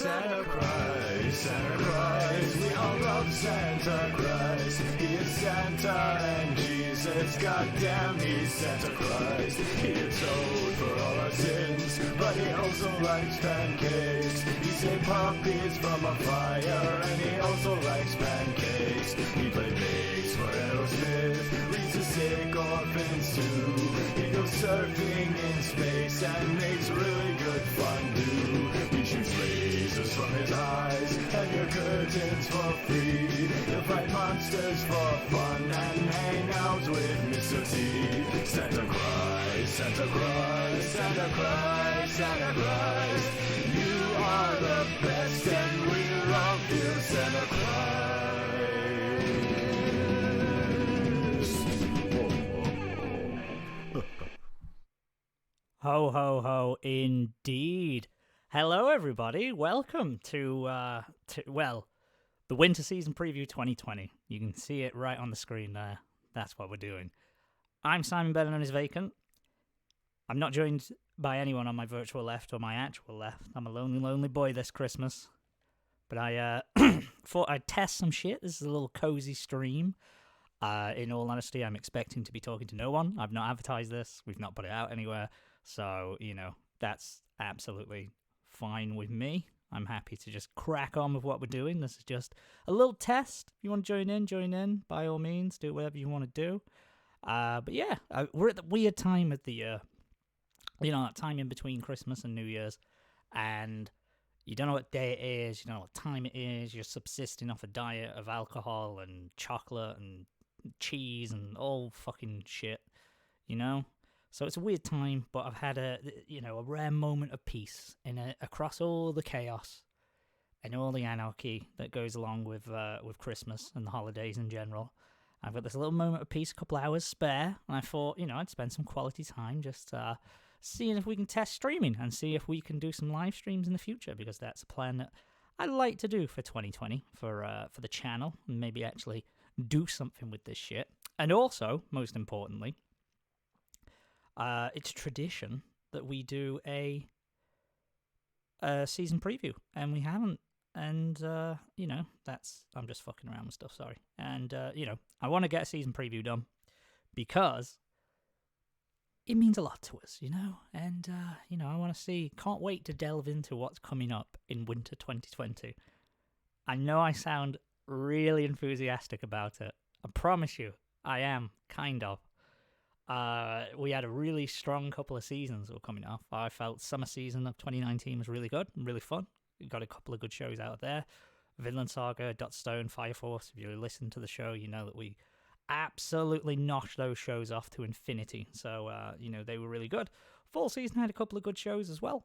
Santa Christ, Santa Christ, we all love Santa Christ. He is Santa and Jesus, goddamn, he's Santa Christ. He atoned for all our sins, but he also likes pancakes. He saved puppies from a fire, and he also likes pancakes. He played bass for Aerosmith, reads the sick orphans too. He goes surfing in space and makes really good fondue. He shoots lasers from his eyes and your curtains for free. He'll fight monsters for fun and hang out with Mr. T. Santa Christ, Santa Christ, Santa Christ, Santa Christ. You are the best and we love you, Santa Christ. Ho, ho, ho, indeed. Hello, everybody. Welcome to the winter season preview 2020. You can see it right on the screen there. That's what we're doing. I'm Simon, better known as Vacant. I'm not joined by anyone on my virtual left or my actual left. I'm a lonely, lonely boy this Christmas. But I thought I'd test some shit. This is a little cozy stream. In all honesty, I'm expecting to be talking to no one. I've not advertised this. We've not put it out anywhere. So, that's absolutely fine with me. I'm happy to just crack on with what we're doing. This is just a little test. If you want to join in, by all means. Do whatever you want to do. But yeah, we're at the weird time of the year. That time in between Christmas and New Year's. And you don't know what day it is. You don't know what time it is. You're subsisting off a diet of alcohol and chocolate and cheese and all fucking shit. So it's a weird time, but I've had a rare moment of peace across all the chaos and all the anarchy that goes along with Christmas and the holidays in general. I've got this little moment of peace, a couple hours spare, and I thought, I'd spend some quality time just seeing if we can test streaming and see if we can do some live streams in the future, because that's a plan that I'd like to do for 2020 for the channel, and maybe actually do something with this shit. And also, most importantly, it's tradition that we do a season preview, and we haven't. And, I'm just fucking around with stuff, sorry. And, I want to get a season preview done because it means a lot to us, And, I want to can't wait to delve into what's coming up in winter 2020. I know I sound really enthusiastic about it. I promise you, I am, kind of. We had a really strong couple of seasons that were coming off. I felt summer season of 2019 was really good and really fun. We got a couple of good shows out there. Vinland Saga, Dot Stone, Fire Force. If you listen to the show, you know that we absolutely notched those shows off to infinity. So, they were really good. Fall season had a couple of good shows as well.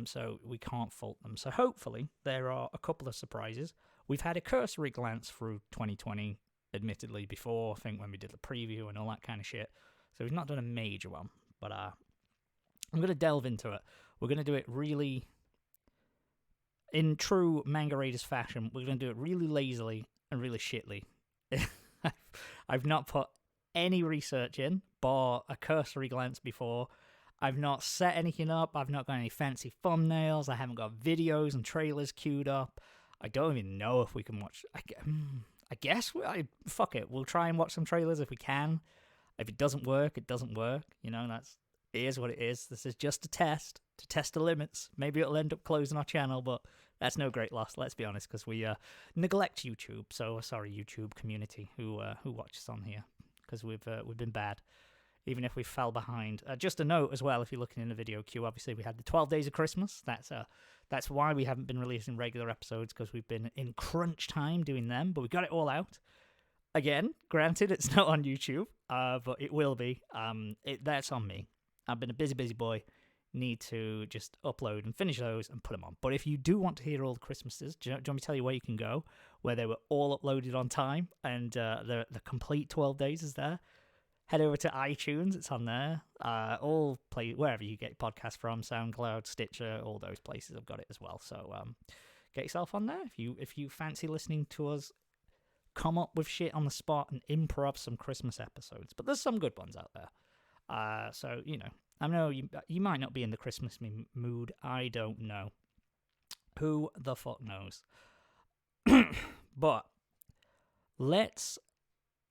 So we can't fault them. So hopefully there are a couple of surprises. We've had a cursory glance through 2020, admittedly, before, I think, when we did the preview and all that kind of shit. So we've not done a major one, but I'm going to delve into it. We're going to do it really, in true Manga Raiders fashion, we're going to do it really lazily and really shitly. I've not put any research in, bar a cursory glance before. I've not set anything up. I've not got any fancy thumbnails. I haven't got videos and trailers queued up. I don't even know if we can watch. I guess fuck it. We'll try and watch some trailers if we can. If it doesn't work, it doesn't work. It is what it is. This is just a test, to test the limits. Maybe it'll end up closing our channel, but that's no great loss, let's be honest, because we neglect YouTube. So, sorry, YouTube community who watches on here, because we've been bad, even if we fell behind. Just a note as well, if you're looking in the video queue, obviously we had the 12 Days of Christmas. That's why we haven't been releasing regular episodes, because we've been in crunch time doing them, but we got it all out. Again, granted, it's not on YouTube, but it will be. That's on me. I've been a busy boy. Need to just upload and finish those and put them on. But if you do want to hear all the Christmases, do you want me to tell you where you can go, where they were all uploaded on time, and the complete 12 days is there? Head over to iTunes, it's on there. Wherever you get podcasts from, SoundCloud, Stitcher, all those places have got it as well. So get yourself on there if you fancy listening to us come up with shit on the spot and improv some Christmas episodes. But there's some good ones out there. I know you might not be in the Christmas mood. I don't know. Who the fuck knows? But let's,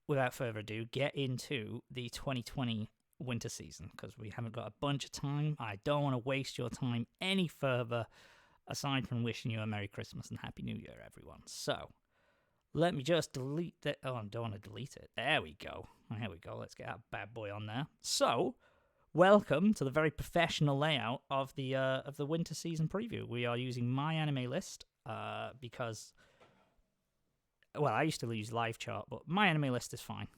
without further ado, get into the 2020 winter season, because we haven't got a bunch of time. I don't want to waste your time any further, aside from wishing you a Merry Christmas and Happy New Year, everyone. So, let me just delete that. Oh, I don't want to delete it. There we go. Let's get that bad boy on there. So, welcome to the very professional layout of the winter season preview. We are using My Anime List because, well, I used to use Live Chart, but My Anime List is fine.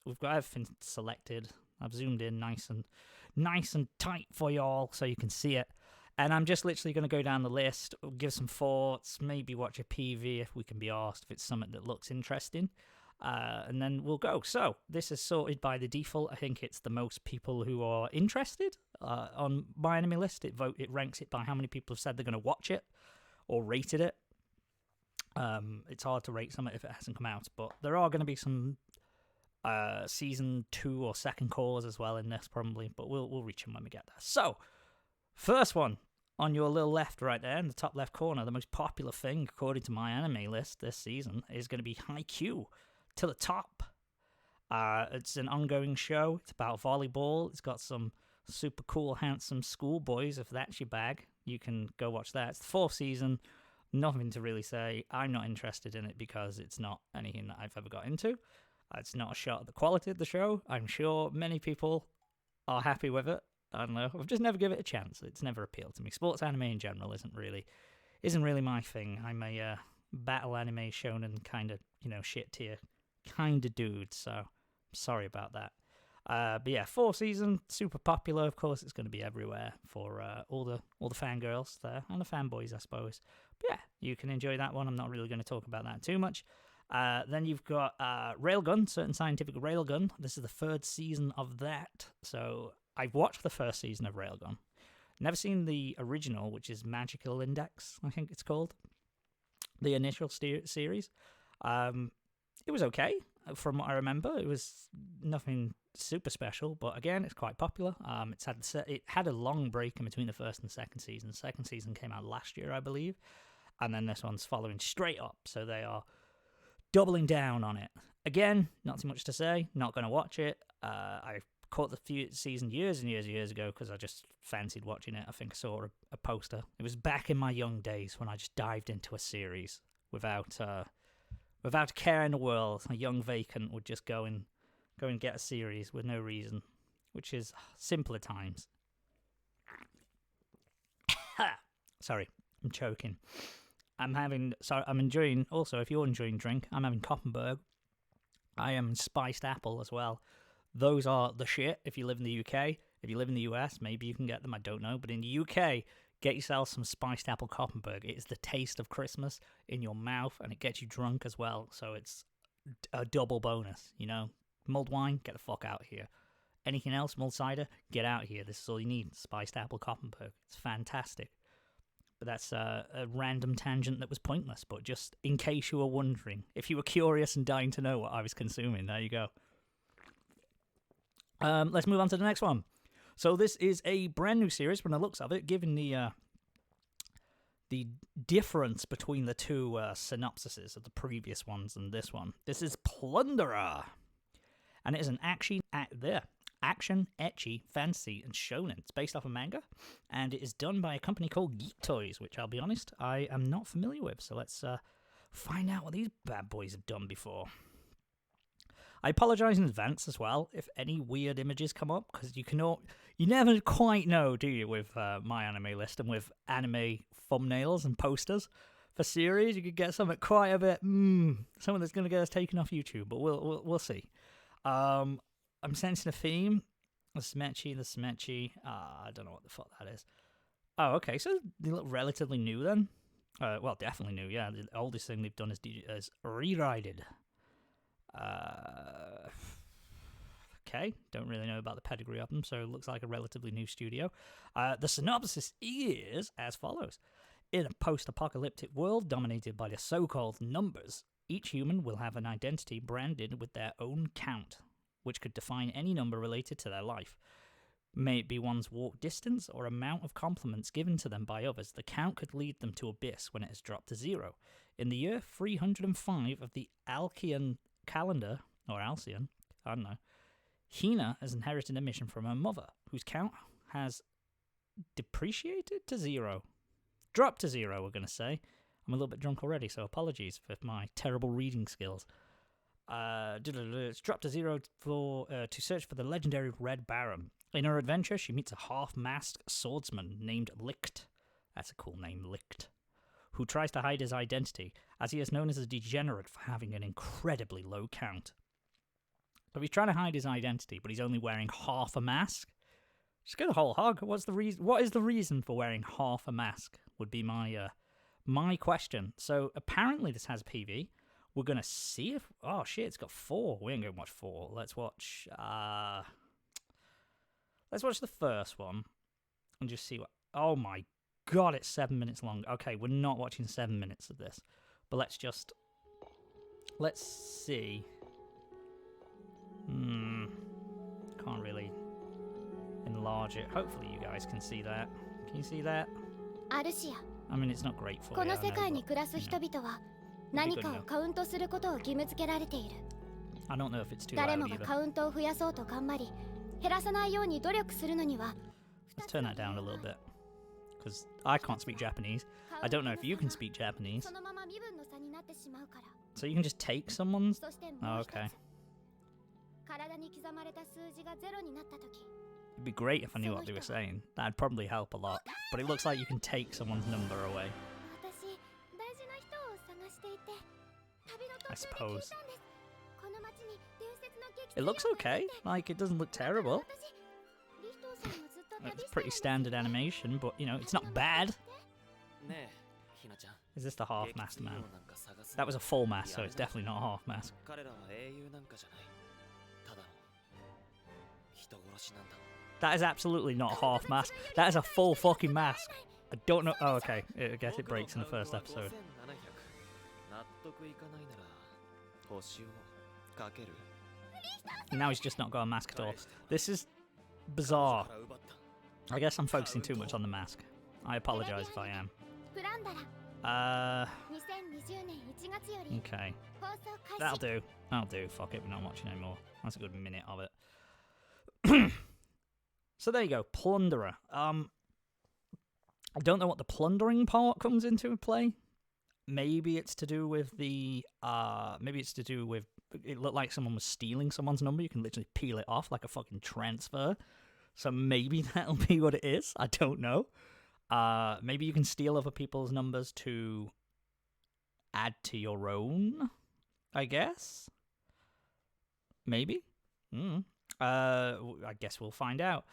We've got everything selected. I've zoomed in nice and tight for you all so you can see it. And I'm just literally going to go down the list, give some thoughts, maybe watch a PV if we can be asked, if it's something that looks interesting. And then we'll go. So, this is sorted by the default. I think it's the most people who are interested on My Anime List. It ranks it by how many people have said they're going to watch it or rated it. It's hard to rate something if it hasn't come out, but there are going to be some season 2 or second calls as well in this probably, but we'll reach them when we get there. So, first one on your little left right there in the top left corner, the most popular thing according to My Anime List this season is going to be Haikyuu to the top. It's an ongoing show. It's about volleyball. It's got some super cool, handsome schoolboys. If that's your bag, you can go watch that. It's the 4th season. Nothing to really say. I'm not interested in it because it's not anything that I've ever got into. It's not a shot at the quality of the show. I'm sure many people are happy with it. I don't know. I've just never given it a chance. It's never appealed to me. Sports anime in general isn't really my thing. I'm a battle anime shonen kind of, shit tier kind of dude. So sorry about that. But yeah, 4th season, super popular. Of course, it's going to be everywhere for all the fangirls there and the fanboys, I suppose. But yeah, you can enjoy that one. I'm not really going to talk about that too much. Then you've got Railgun, Certain Scientific Railgun. This is the 3rd season of that. So I've watched the 1st season of Railgun. Never seen the original, which is Magical Index, I think it's called. The initial series. It was okay, from what I remember. It was nothing super special, but again, it's quite popular. It had a long break in between the 1st and 2nd season. The 2nd season came out last year, I believe. And then this one's following straight up, so they are doubling down on it. Again, not too much to say. Not going to watch it. I caught the season years and years ago because I just fancied watching it. I think I saw a poster. It was back in my young days when I just dived into a series without a care in the world. A young vacant would just go and get a series with no reason, which is simpler times. Sorry, I'm choking. I'm enjoying, also, if you're enjoying drink, I'm having Koppenberg. I am spiced apple as well. Those are the shit if you live in the UK. If you live in the US, maybe you can get them, I don't know. But in the UK, get yourself some spiced apple Koppenberg. It is the taste of Christmas in your mouth, and it gets you drunk as well. So it's a double bonus, Mulled wine, get the fuck out here. Anything else, mulled cider, get out here. This is all you need, spiced apple Koppenberg. It's fantastic. But that's a random tangent that was pointless, but just in case you were wondering, if you were curious and dying to know what I was consuming, there you go. Let's move on to the next one. So this is a brand new series from the looks of it, given the difference between the two synopsises of the previous ones and this one. This is Plunderer, and it is an action, ecchi, fantasy, and shonen. It's based off a manga, and it is done by a company called Geek Toys, which I'll be honest, I am not familiar with. So let's find out what these bad boys have done before. I apologise in advance as well if any weird images come up, because you never quite know, do you, with My Anime List and with anime thumbnails and posters for series. You could get something quite a bit, something that's going to get us taken off YouTube, but we'll see. I'm sensing a theme. The Smechi. I don't know what the fuck that is. Oh, okay, so they look relatively new then. Well, definitely new, yeah. The oldest thing they've done is Rewrited. Okay, don't really know about the pedigree of them, so it looks like a relatively new studio. The synopsis is as follows. In a post-apocalyptic world dominated by the so-called numbers, each human will have an identity branded with their own count, which could define any number related to their life. May it be one's walk distance or amount of compliments given to them by others, the count could lead them to abyss when it has dropped to 0. In the year 305 of the Alkean calendar, or Alcyon, I don't know, Hina has inherited a mission from her mother, whose count has depreciated to 0. Dropped to 0, we're going to say. I'm a little bit drunk already, so apologies for my terrible reading skills. It's dropped to 0 to search for the legendary Red Baron. In her adventure, she meets a half-masked swordsman named Licht. That's a cool name, Licht. Who tries to hide his identity, as he is known as a degenerate for having an incredibly low count. So he's trying to hide his identity, but he's only wearing half a mask. Just go the whole hog. What is the reason for wearing half a mask? Would be my question. So apparently this has a PV. We're gonna see if. Oh shit! It's got 4. We ain't gonna watch 4. Let's watch. Let's watch the first one and just see what. Oh my god! It's 7 minutes long. Okay, we're not watching 7 minutes of this, but let's see. Can't really enlarge it. Hopefully you guys can see that. Can you see that? I mean, it's not great for you. この世界に暮らす人々は何かをカウントすることを義務付けられている。 I don't know if it's too 誰 loud もが either. カウントを増やそうと頑張り、減らさないように努力するのには。 Let's turn that down a little bit, because I can't speak Japanese. I don't know if you can speak Japanese. そのまま身分の差になってしまうから。 So you can just take someone's. そしても Oh, う一つ okay. 体に刻まれた数字がゼロになったとき。 It'd be great if I knew what they were saying. That'd probably help a lot. But it looks like you can take someone's number away. 私、大事な人を探していて、旅の途 I 中で聞い suppose. たんです。この町に伝説の激 It looks okay. Like, it doesn't look terrible. It's pretty standard animation, but, you know, it's not bad. Is this the half mask man? That was a full mask, so it's definitely not a half mask. That is absolutely not a half mask. That is a full fucking mask. I don't know. Oh, okay. I guess it breaks in the first episode. Now he's just not got a mask at all. This is bizarre. I guess I'm focusing too much on the mask. I apologize if I am. Okay. That'll do. That'll do. Fuck it, we're not watching anymore. That's a good minute of it. So there you go, Plunderer. I don't know what the plundering part comes into play. Maybe it's to do with the, it looked like someone was stealing someone's number. You can literally peel it off like a fucking transfer. So maybe that'll be what it is. I don't know. Maybe you can steal other people's numbers to add to your own, I guess. Maybe. I guess we'll find out.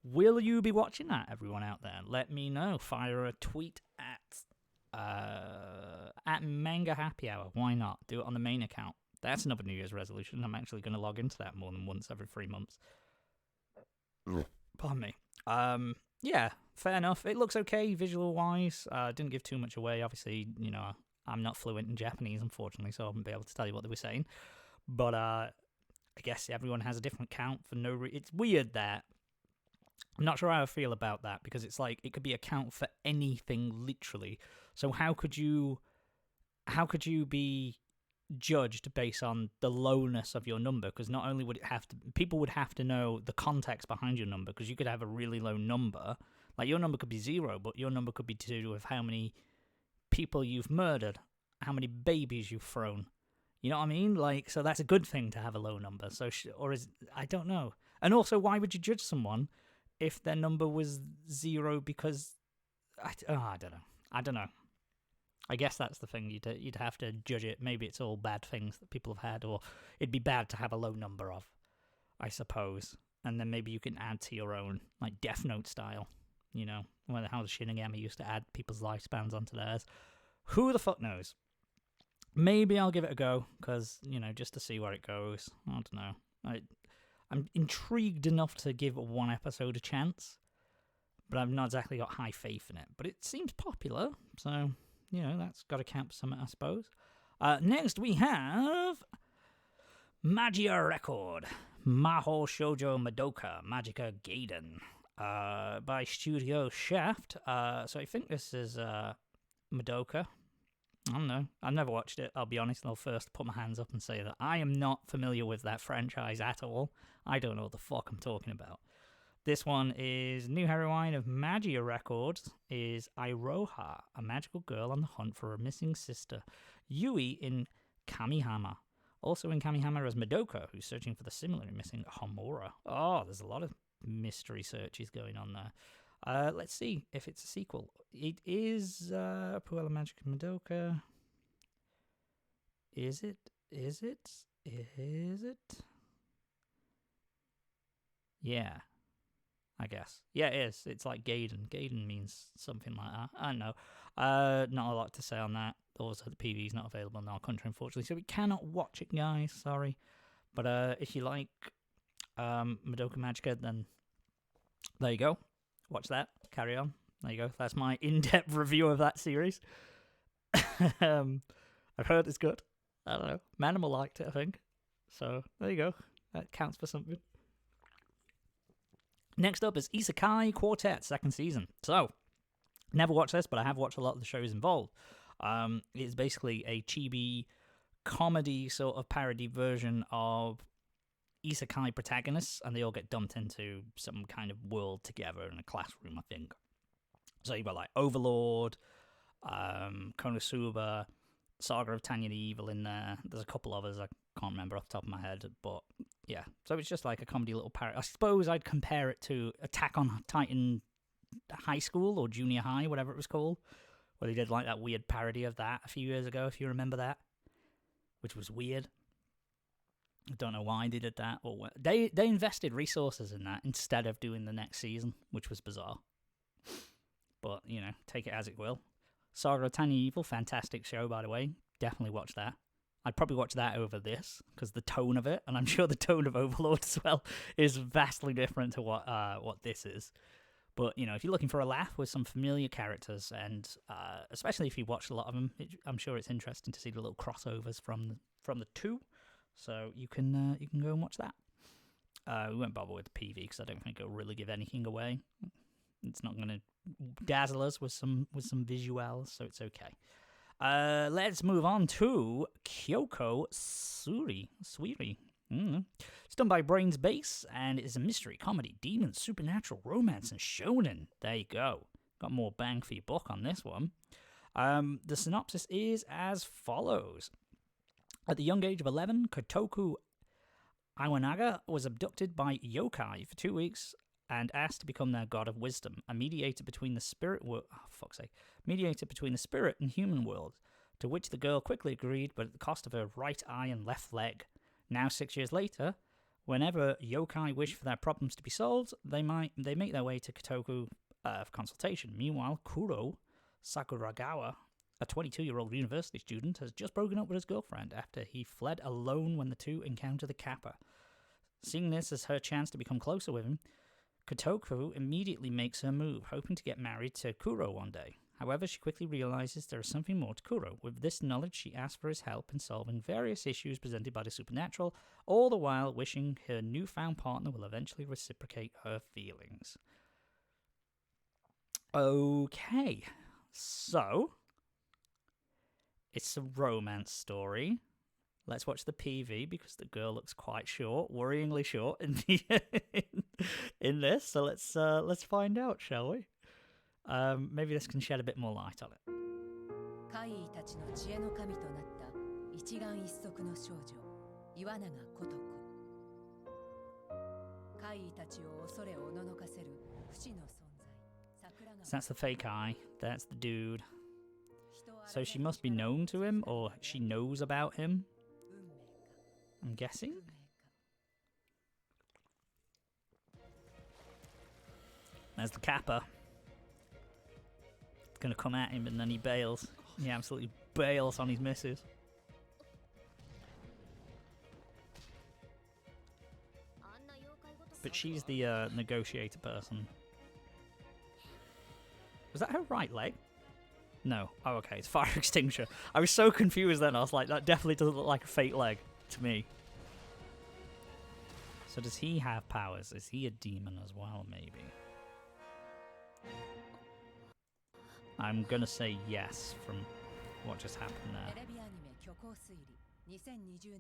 Will you be watching that, everyone out there? Let me know. Fire a tweet at Manga Happy Hour. Why not? Do it on the main account. That's another New Year's resolution. I'm actually going to log into that more than once every 3 months. Pardon me. Yeah, fair enough. It looks okay visual-wise. Didn't give too much away. Obviously, you know, I'm not fluent in Japanese, unfortunately, so I wouldn't be able to tell you what they were saying. But I guess everyone has a different count for no reason. It's weird that. I'm not sure how I feel about that, because it's like it could be a count for anything, literally. So how could you be judged based on the lowness of your number? Because not only would it have to, people would have to know the context behind your number, because you could have a really low number, like your number could be 0, but your number could be to do with how many people you've murdered, how many babies you've thrown. You know what I mean? Like, so that's a good thing to have a low number. So, or is, I don't know. And also, why would you judge someone if their number was 0? Because I don't know. I guess that's the thing. You'd have to judge it. Maybe it's all bad things that people have had, or it'd be bad to have a low number of, I suppose. And then maybe you can add to your own, like Death Note style. You know, how the Shinigami used to add people's lifespans onto theirs. Who the fuck knows? Maybe I'll give it a go, because, you know, just to see where it goes. I don't know. I'm intrigued enough to give one episode a chance, but I've not exactly got high faith in it. But it seems popular, so, you know, that's got to count for something, I suppose. Next we have Magia Record. Mahou Shoujo Madoka Magica Gaiden by Studio Shaft. So I think this is Madoka. I don't know. I've never watched it, I'll be honest. I'll first put my hands up and say that I am not familiar with that franchise at all. I don't know what the fuck I'm talking about. This one is new heroine of Magia Records is Iroha, a magical girl on the hunt for her missing sister, Yui in Kamihama. Also in Kamihama is Madoka, who's searching for the similarly missing Homura. Oh, there's a lot of mystery searches going on there. Let's see if it's a sequel. It is Puella Magica Madoka. Is it? Yeah, I guess. Yeah, it is. It's like Gaiden. Gaiden means something like that. I don't know. Not a lot to say on that. Also, the PV is not available in our country, unfortunately, so we cannot watch it, guys. Sorry. But if you like Madoka Magica, then there you go. Watch that. Carry on. There you go. That's my in-depth review of that series. I've heard it's good. I don't know. Manimal liked it, I think. So, there you go. That counts for something. Next up is Isekai Quartet, second season. So, never watched this, but I have watched a lot of the shows involved. It's basically a chibi comedy sort of parody version of isekai protagonists, and they all get dumped into some kind of world together in a classroom, I think. So you've got like Overlord, Konosuba, Saga of Tanya the Evil in there. There's a couple others I can't remember off the top of my head, but yeah. So it's just like a comedy little parody. I suppose I'd compare it to Attack on Titan High School or Junior High, whatever it was called, where they did like that weird parody of that a few years ago, if you remember that, which was weird. I don't know why they did that. Or what. They invested resources in that instead of doing the next season, which was bizarre. But, you know, take it as it will. Saga of Tanya Evil, fantastic show, by the way. Definitely watch that. I'd probably watch that over this, because the tone of it, and I'm sure the tone of Overlord as well, is vastly different to what this is. But, you know, if you're looking for a laugh with some familiar characters, and especially if you watched a lot of them, I'm sure it's interesting to see the little crossovers from the two. So you can go and watch that. We won't bother with the PV because I don't think it'll really give anything away. It's not going to dazzle us with some visuals, so it's okay. Let's move on to Kyoko Suiri. It's done by Brains Base, and it is a mystery, comedy, demon, supernatural, romance, and shonen. There you go. Got more bang for your buck on this one. The synopsis is as follows. At the young age of 11, Kotoku Iwanaga was abducted by yokai for 2 weeks and asked to become their god of wisdom, a mediator between the spirit and human world, to which the girl quickly agreed, but at the cost of her right eye and left leg. Now, 6 years later, whenever yokai wish for their problems to be solved, they make their way to Kotoku for consultation. Meanwhile, Kuro Sakuragawa, a 22-year-old university student, has just broken up with his girlfriend after he fled alone when the two encounter the Kappa. Seeing this as her chance to become closer with him, Kotoku immediately makes her move, hoping to get married to Kuro one day. However, she quickly realizes there is something more to Kuro. With this knowledge, she asks for his help in solving various issues presented by the supernatural, all the while wishing her newfound partner will eventually reciprocate her feelings. Okay, so it's a romance story. Let's watch the PV because the girl looks quite short, worryingly short in the in this. So let's find out, shall we? Maybe this can shed a bit more light on it. 怪異たちの知恵の神となった一眼一足の少女岩永小徳。怪異たちを恐れおののかせる不死の存在。 So that's the fake eye. That's the dude. So she must be known to him, or she knows about him. I'm guessing. There's the Kappa. It's gonna come at him, and then he bails. He absolutely bails on his missus. But she's the negotiator person. Was that her right leg? No. Oh, okay. It's fire extinguisher. I was so confused then. I was like, that definitely doesn't look like a fake leg to me. So does he have powers? Is he a demon as well, maybe? I'm gonna say yes from what just happened there.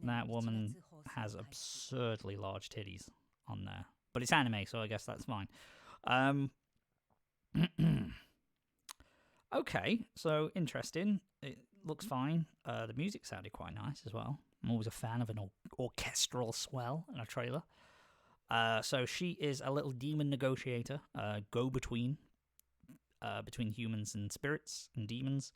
That woman has absurdly large titties on there. But it's anime, so I guess that's fine. Okay, so interesting. It looks fine. The music sounded quite nice as well. I'm always a fan of an orchestral swell in a trailer. So she is a little demon negotiator, go-between between humans and spirits and demons.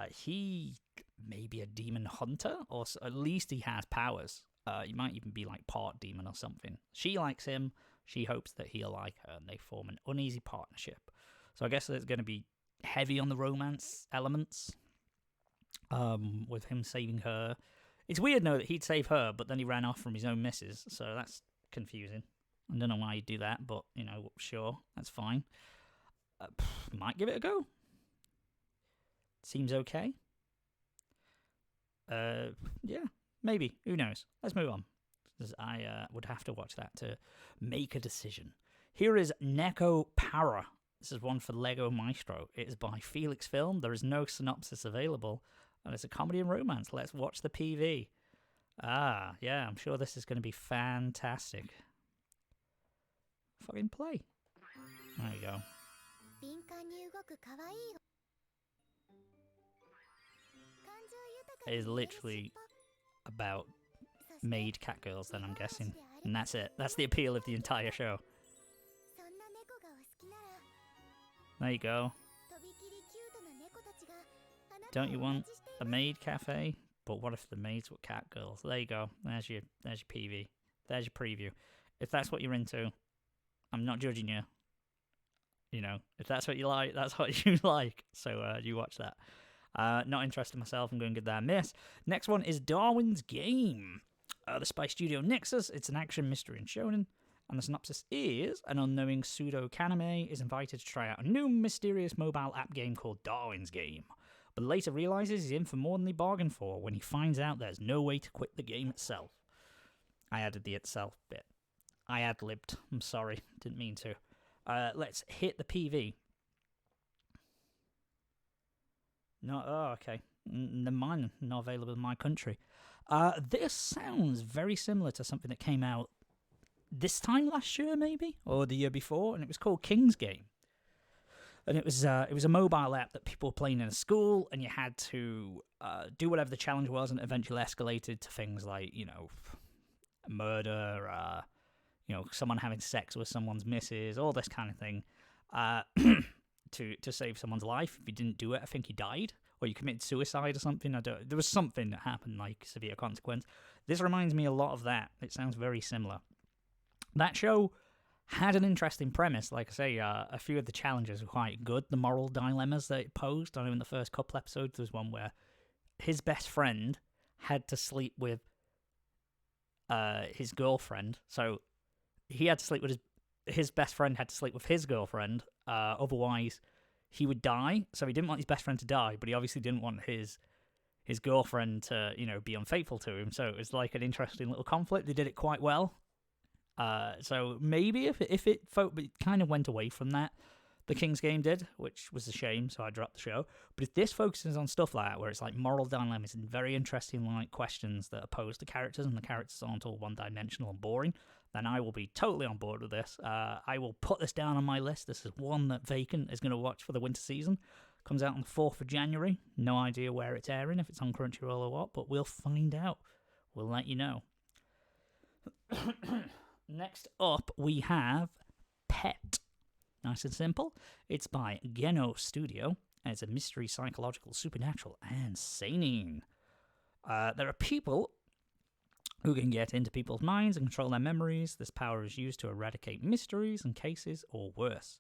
He may be a demon hunter, or at least he has powers. He might even be like part demon or something. She likes him. She hopes that he'll like her, and they form an uneasy partnership. So I guess it's going to be heavy on the romance elements, with him saving her. It's weird, though, that he'd save her, but then he ran off from his own missus, so that's confusing. I don't know why he'd do that, but, you know, sure, that's fine. Might give it a go. Seems okay. Yeah, maybe. Who knows? Let's move on, because I would have to watch that to make a decision. Here is Neko Para. This is one for Lego Maestro. It is by Felix Film. There is no synopsis available, and it's a comedy and romance. Let's watch the PV. Ah, yeah, I'm sure this is going to be fantastic. Fucking play. There you go. It is literally about maid catgirls, then, I'm guessing. And that's it. That's the appeal of the entire show. There you go. Don't you want a maid cafe? But what if the maids were catgirls? There you go. There's your PV. There's your preview. If that's what you're into, I'm not judging you. You know, if that's what you like, that's what you like. So you watch that. Not interested myself. I'm going to give that a miss. Next one is Darwin's Game. This by Studio Nexus. It's an action, mystery, and shonen. And the synopsis is, an unknowing pseudo-kaname is invited to try out a new mysterious mobile app game called Darwin's Game, but later realizes he's in for more than he bargained for when he finds out there's no way to quit the game itself. I added the itself bit. I ad-libbed. I'm sorry. Didn't mean to. Let's hit the PV. No, oh, okay. Mine not available in my country. This sounds very similar to something that came out this time last year, maybe, or the year before, and it was called King's Game. And it was a mobile app that people were playing in a school, and you had to do whatever the challenge was, and it eventually escalated to things like, you know, murder, you know, someone having sex with someone's missus, all this kind of thing, to save someone's life. If you didn't do it, I think you died, or you committed suicide or something. There was something that happened, like severe consequence. This reminds me a lot of that. It sounds very similar. That show had an interesting premise. Like I say, a few of the challenges were quite good. The moral dilemmas that it posed. I know in the first couple episodes, there was one where his best friend had to sleep with his girlfriend. So he had to sleep with his best friend had to sleep with his girlfriend. Otherwise, he would die. So he didn't want his best friend to die, but he obviously didn't want his girlfriend to, you know, be unfaithful to him. So it was like an interesting little conflict. They did it quite well. So maybe if it kind of went away from that, the King's Game did, which was a shame, so I dropped the show. But if this focuses on stuff like that, where it's like moral dilemmas and very interesting like questions that are posed to characters, and the characters aren't all one-dimensional and boring, then I will be totally on board with this. I will put this down on my list. This is one that Vacant is going to watch for the winter season. Comes out on the 4th of January. No idea where it's airing, if it's on Crunchyroll or what, but we'll find out. We'll let you know. Next up, we have Pet. Nice and simple. It's by Geno Studio, and it's a mystery, psychological, supernatural, and seinen. There are people who can get into people's minds and control their memories. This power is used to eradicate mysteries and cases, or worse,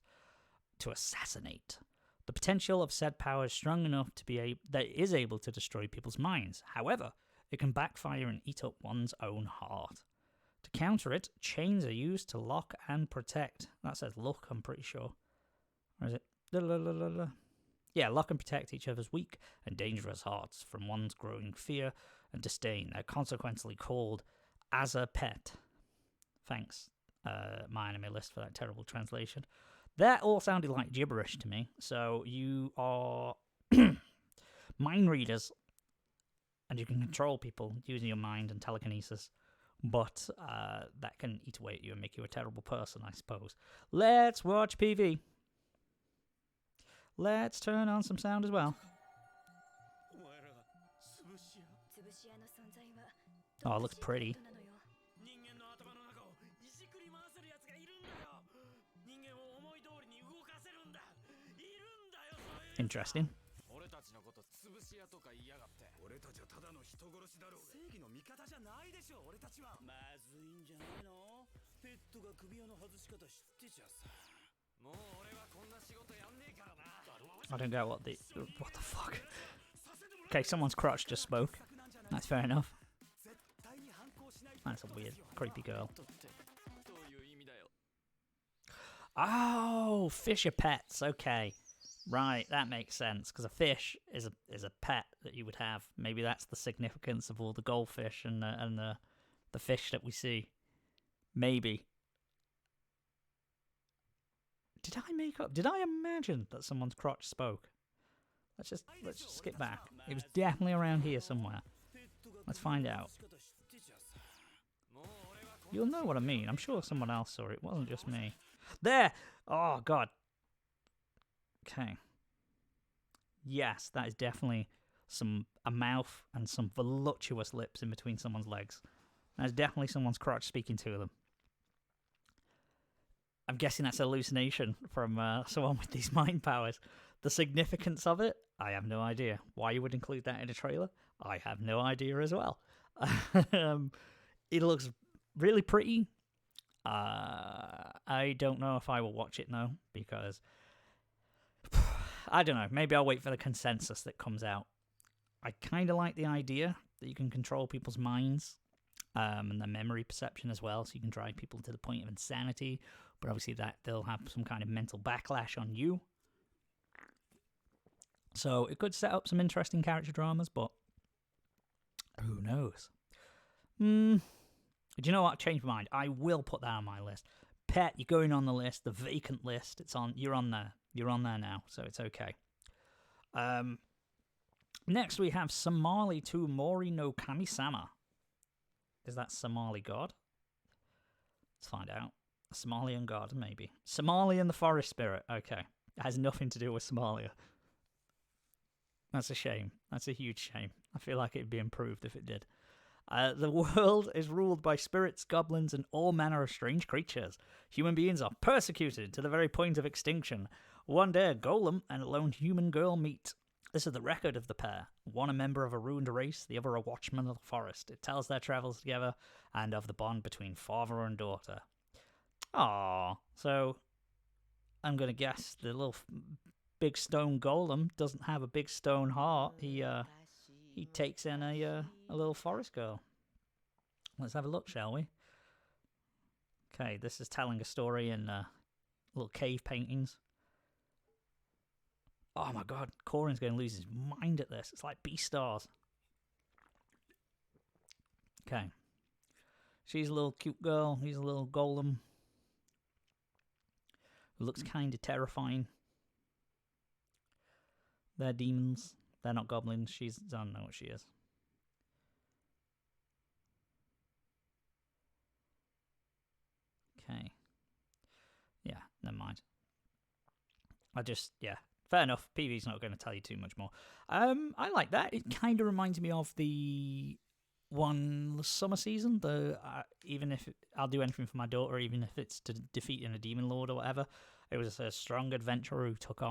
to assassinate. The potential of said power is strong enough that it is able to destroy people's minds. However, it can backfire and eat up one's own heart. To counter it, chains are used to lock and protect. That says look, I'm pretty sure. Or is it? Yeah, lock and protect each other's weak and dangerous hearts from one's growing fear and disdain. They're consequently called as a pet. Thanks, My Anime List, for that terrible translation. That all sounded like gibberish to me. So you are mind readers, and you can control people using your mind and telekinesis. But that can eat away at you and make you a terrible person, I suppose. Let's watch PV. Let's turn on some sound as well. Oh, it looks pretty. Interesting. I don't get what the fuck. Okay, someone's crotch just spoke. That's fair enough. That's a weird, creepy girl. Oh, fish are pets. Okay, right, that makes sense. Because a fish is a pet that you would have. Maybe that's the significance of all the goldfish and the fish that we see. Maybe. Did I imagine that someone's crotch spoke? Let's just skip back. It was definitely around here somewhere. Let's find out. You'll know what I mean. I'm sure someone else saw it. It wasn't just me. There! Oh, God. Okay. Yes, that is definitely a mouth and some voluptuous lips in between someone's legs. That's definitely someone's crotch speaking to them. I'm guessing that's a hallucination from someone with these mind powers. The significance of it, I have no idea. Why you would include that in a trailer, I have no idea as well. It looks really pretty. I don't know if I will watch it now, because I don't know. Maybe I'll wait for the consensus that comes out. I kind of like the idea that you can control people's minds and their memory perception as well, so you can drive people to the point of insanity. But obviously that they'll have some kind of mental backlash on you. So it could set up some interesting character dramas, but who knows? Do you know what? I changed my mind. I will put that on my list. Pet, you're going on the list, the vacant list. You're on there. You're on there now, so it's okay. Next we have Somali to Mori no Kami-sama. Is that Somali god? Let's find out. A Somalian god, maybe. Somalian the forest spirit. Okay. It has nothing to do with Somalia. That's a shame. That's a huge shame. I feel like it'd be improved if it did. The world is ruled by spirits, goblins, and all manner of strange creatures. Human beings are persecuted to the very point of extinction. One day, a golem and a lone human girl meet. This is the record of the pair. One a member of a ruined race, the other a watchman of the forest. It tells their travels together and of the bond between father and daughter. Aww. So, I'm going to guess the little big stone golem doesn't have a big stone heart. He takes in a little forest girl. Let's have a look, shall we? Okay, this is telling a story in little cave paintings. Oh my god, Corin's going to lose his mind at this. It's like Beastars. Okay. She's a little cute girl. He's a little golem. Who looks kind of terrifying. They're demons. They're not goblins. I don't know what she is. Okay. Yeah, never mind. Fair enough. PV's not going to tell you too much more. I like that. It kind of reminds me of the one summer season. Even if I'll do anything for my daughter, even if it's to defeating a demon lord or whatever. It was a strong adventurer who took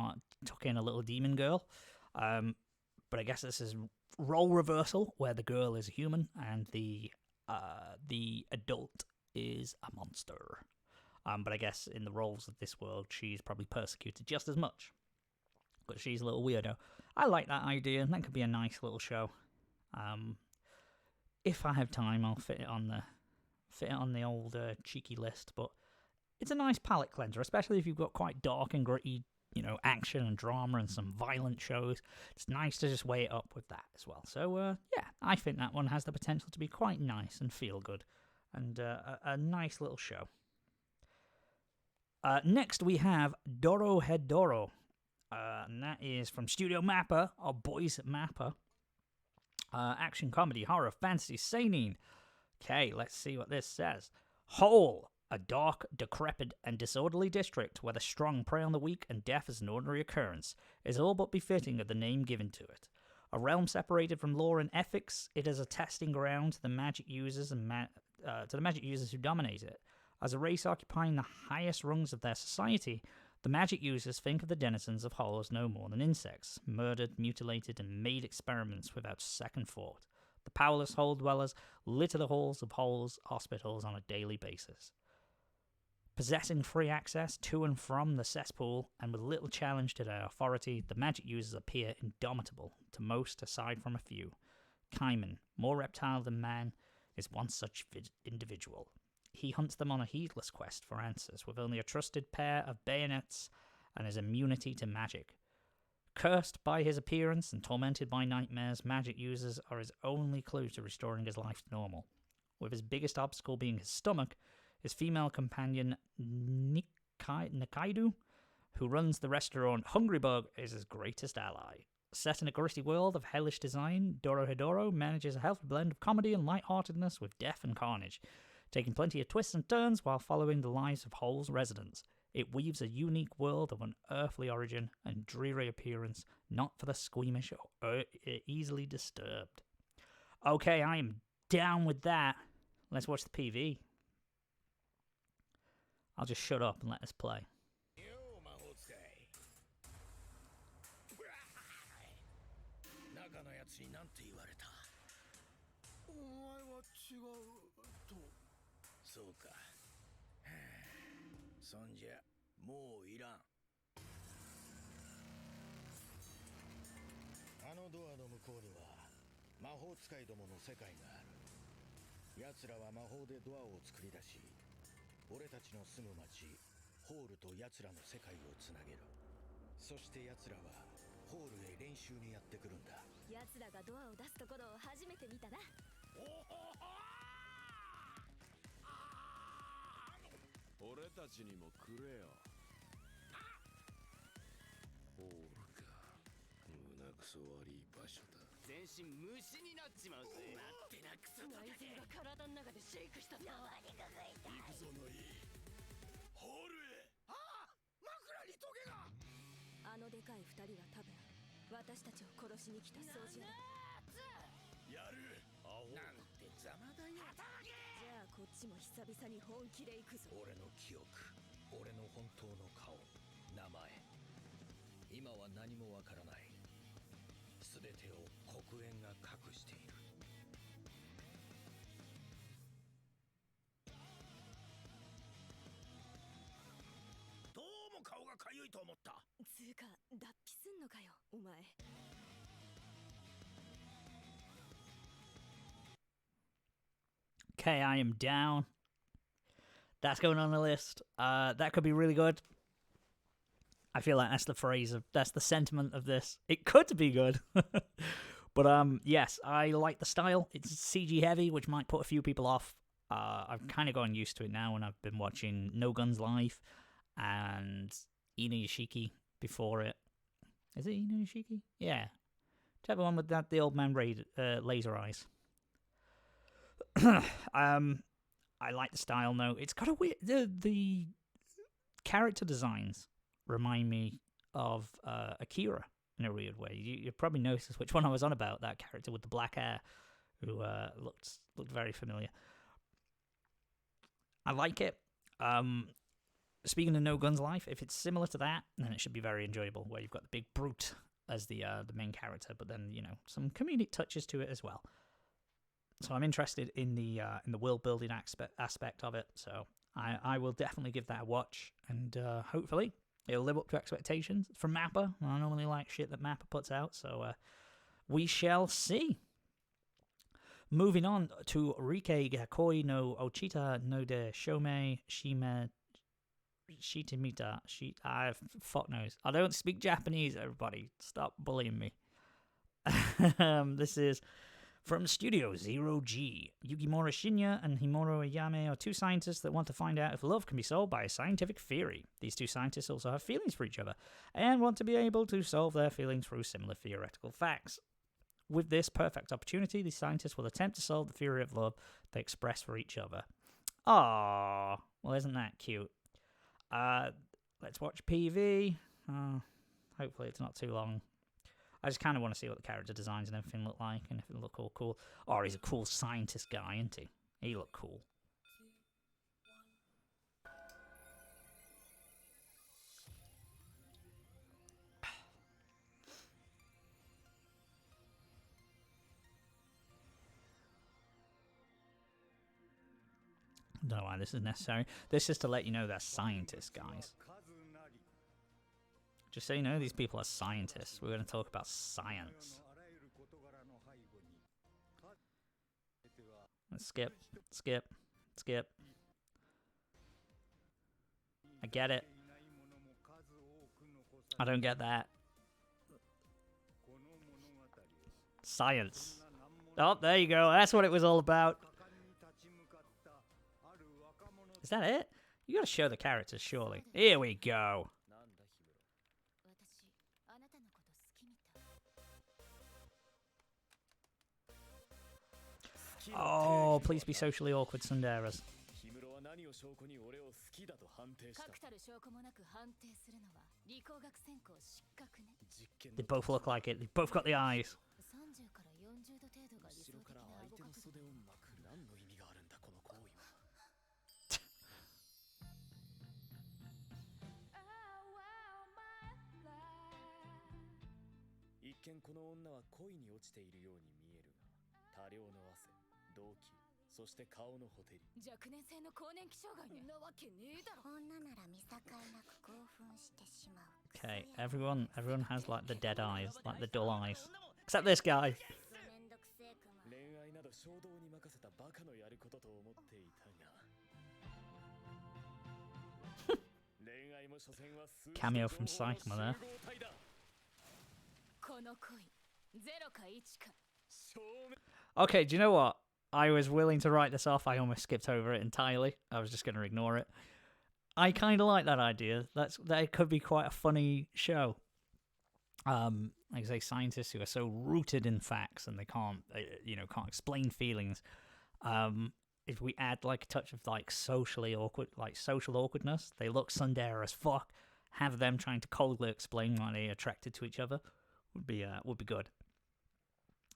in a little demon girl. But I guess this is role reversal, where the girl is a human and the adult is a monster. But I guess in the roles of this world, she's probably persecuted just as much. But she's a little weirdo. I like that idea. That could be a nice little show. If I have time, I'll fit it on the old cheeky list. But it's a nice palate cleanser, especially if you've got quite dark and gritty, action and drama and some violent shows. It's nice to just weigh it up with that as well. So, yeah, I think that one has the potential to be quite nice and feel good. and a nice little show. Next, we have Doro Hedoro, and that is from Studio Mappa, or Boys Mappa. Action, comedy, horror, fantasy, seinen. Okay, let's see what this says. Hole, a dark, decrepit, and disorderly district where the strong prey on the weak and death is an ordinary occurrence, is all but befitting of the name given to it. A realm separated from law and ethics, it is a testing ground to the magic users and to the magic users who dominate it. As a race occupying the highest rungs of their society, the magic users think of the denizens of Hole as no more than insects, murdered, mutilated, and made experiments without second thought. The powerless Hole dwellers litter the halls of Hole's hospitals on a daily basis. Possessing free access to and from the cesspool, and with little challenge to their authority, the magic users appear indomitable to most aside from a few. Kaiman, more reptile than man, is one such individual. He hunts them on a heedless quest for answers, with only a trusted pair of bayonets and his immunity to magic. Cursed by his appearance and tormented by nightmares, magic users are his only clue to restoring his life to normal. With his biggest obstacle being his stomach, his female companion Nikaidu, who runs the restaurant Hungry Bug, is his greatest ally. Set in a gritty world of hellish design, Doro Hedoro manages a healthy blend of comedy and lightheartedness with death and carnage, taking plenty of twists and turns while following the lives of Hole's residents. It weaves a unique world of unearthly origin and dreary appearance, not for the squeamish or easily disturbed. Okay, I am down with that. Let's watch the PV. I'll just shut up and let this play. 中のやつになんて言われた？お前は違うと。そうか。そんじゃもういらん。あのドアの向こうには魔法使いどもの世界がある。奴らは魔法でドアを作り出し、俺たちの住む町ホールと奴らの世界をつなげる。そして奴らはホールへ練習にやってくるんだ。奴らがドアを出すところを初めて見たな。俺たちにもくれよ。ホールか。胸くそ悪い場所だ。全身虫になっちまうぜ。待ってなクソだ。内臓が体の中でシェイクしたぞ。何が痛い。行くぞのいい。ホールへ。ああ、枕にトゲが。あのでかい二人は多分私たちを殺しに来た掃除だ。やる。なんて邪魔だよ。じゃあこっちも久々に本気で行くぞ。俺の記憶、俺の本当の顔、名前。今は何もわからない。全てを黒煙が隠している。どうも顔がかゆいと思った。つうか脱皮すんのかよお前。Okay, I am down. That's going on the list. That could be really good. I feel like that's the phrase that's the sentiment of this. It could be good. But yes, I like the style. It's CG heavy, which might put a few people off. I've kind of gotten used to it now, and I've been watching No Guns Live and Ina Yoshiki before it. Is it Ina Yoshiki? Yeah. Whichever one with the old man laser eyes. I like the style, though. It's got a weird... The character designs remind me of Akira in a weird way. You probably noticed which one I was on about, that character with the black hair who looked very familiar. I like it. Speaking of No Guns Life, if it's similar to that, then it should be very enjoyable, where you've got the big brute as the main character, but then, you know, some comedic touches to it as well. So I'm interested in the world building aspect of it. So I will definitely give that a watch, and hopefully it'll live up to expectations. It's from Mappa. I normally like shit that Mappa puts out, so we shall see. Moving on to Rike Gakoi no Ochita no de Shomei Shime Shitimita. Fuck knows. I don't speak Japanese, everybody. Stop bullying me. This is From Studio Zero G, Yukimura Shinya and Himuro Ayame are two scientists that want to find out if love can be solved by a scientific theory. These two scientists also have feelings for each other and want to be able to solve their feelings through similar theoretical facts. With this perfect opportunity, the scientists will attempt to solve the theory of love they express for each other. Aww, well, isn't that cute? Let's watch PV. Hopefully it's not too long. I just kind of want to see what the character designs and everything look like, and if it look all cool. Oh, he's a cool scientist guy, isn't he? He look cool. Don't know why this is necessary. This is to let you know they're scientists, guys. Just so you know, these people are scientists. We're going to talk about science. Let's skip. I get it. I don't get that. Science. Oh, there you go. That's what it was all about. Is that it? You gotta show the characters, surely. Here we go. Oh, please be socially awkward tsunderas. They both look like it. They both got the eyes. Okay, everyone has like the dead eyes, like the dull eyes. Except this guy. Cameo from Saitama there. Okay, do you know what? I was willing to write this off. I almost skipped over it entirely. I was just going to ignore it. I kind of like that idea. That could be quite a funny show. Like I say, scientists who are so rooted in facts and they can't explain feelings. If we add like a touch of like social awkwardness, they look tsundere as fuck. Have them trying to coldly explain why they're attracted to each other would be good.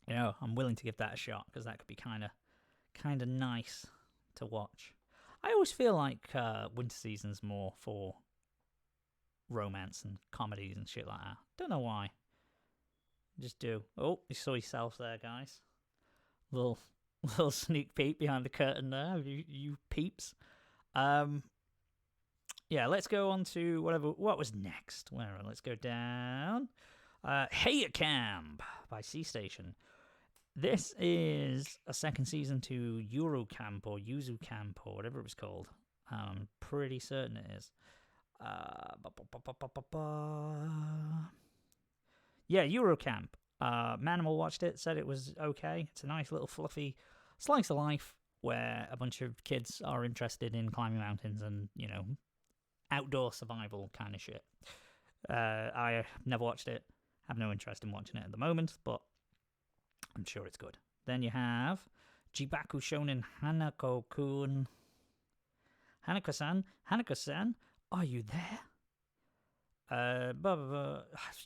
You know, I'm willing to give that a shot because that could be kind of nice to watch. I always feel like winter season's more for romance and comedies and shit like that. Don't know why. Just do. Oh, you saw yourself there, guys. Little sneak peek behind the curtain there, you peeps. Yeah, let's go on to what was next. Let's go down. Hey Camp by Sea Station. This is a second season to Euro Camp or Yuzu Camp or whatever it was called. I'm pretty certain it is. Yeah, Euro Camp. Manimal watched it, said it was okay. It's a nice little fluffy slice of life where a bunch of kids are interested in climbing mountains and, you know, outdoor survival kind of shit. I never watched it. Have no interest in watching it at the moment, but I'm sure it's good. Then you have Jibaku Shonen Hanako-kun. Hanako-san, are you there? Do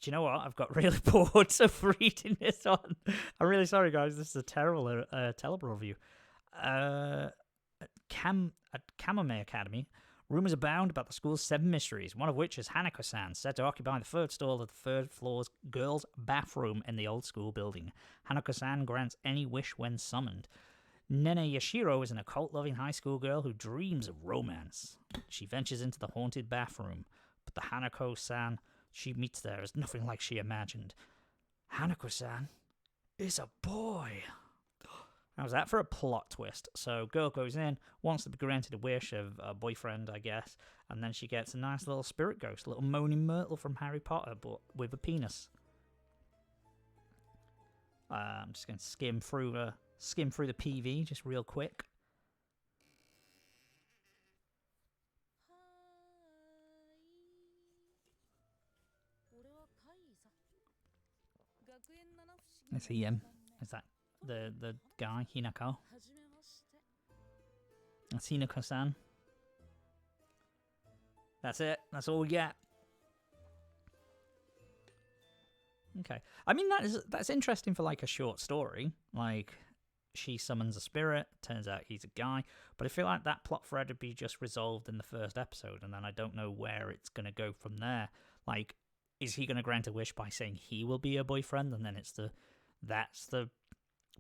you know what? I've got really bored of reading this on. I'm really sorry, guys. This is a terrible Telebro review. At Kamame Academy, rumors abound about the school's 7 mysteries, one of which is Hanako-san, said to occupy the third stall of the third floor's girls' bathroom in the old school building. Hanako-san grants any wish when summoned. Nene Yashiro is an occult-loving high school girl who dreams of romance. She ventures into the haunted bathroom, but the Hanako-san she meets there is nothing like she imagined. Hanako-san is a boy. How's that for a plot twist? So girl goes in, wants to be granted a wish of a boyfriend, I guess, and then she gets a nice little spirit ghost, a little Moaning Myrtle from Harry Potter, but with a penis. I'm just going to skim through the PV just real quick. Is he is that the guy, Hinako? That's Hinako-san. That's it. That's all we get. Okay. I mean, that's interesting for like a short story. Like, she summons a spirit, turns out he's a guy. But I feel like that plot thread would be just resolved in the first episode, and then I don't know where it's going to go from there. Like, is he going to grant a wish by saying he will be her boyfriend, and then that's the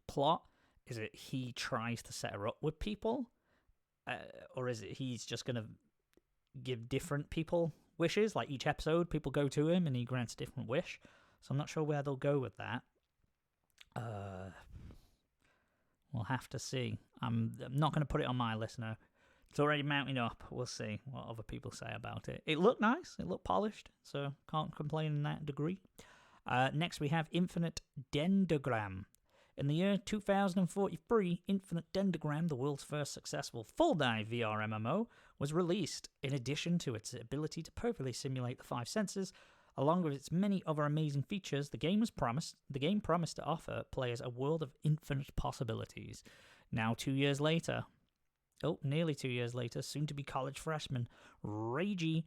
plot? Is it he tries to set her up with people? Or is it he's just going to give different people wishes? Like, each episode, people go to him and he grants a different wish. So I'm not sure where they'll go with that. We'll have to see. I'm not going to put it on my list now. It's already mounting up. We'll see what other people say about it. It looked nice. It looked polished. So can't complain in that degree. Next we have Infinite Dendrogram. In the year 2043, Infinite Dendrogram, the world's first successful full-dive VR MMO, was released. In addition to its ability to perfectly simulate the five senses, along with its many other amazing features, the game promised to offer players a world of infinite possibilities. Now, 2 years later, nearly 2 years later, soon-to-be college freshman Reiji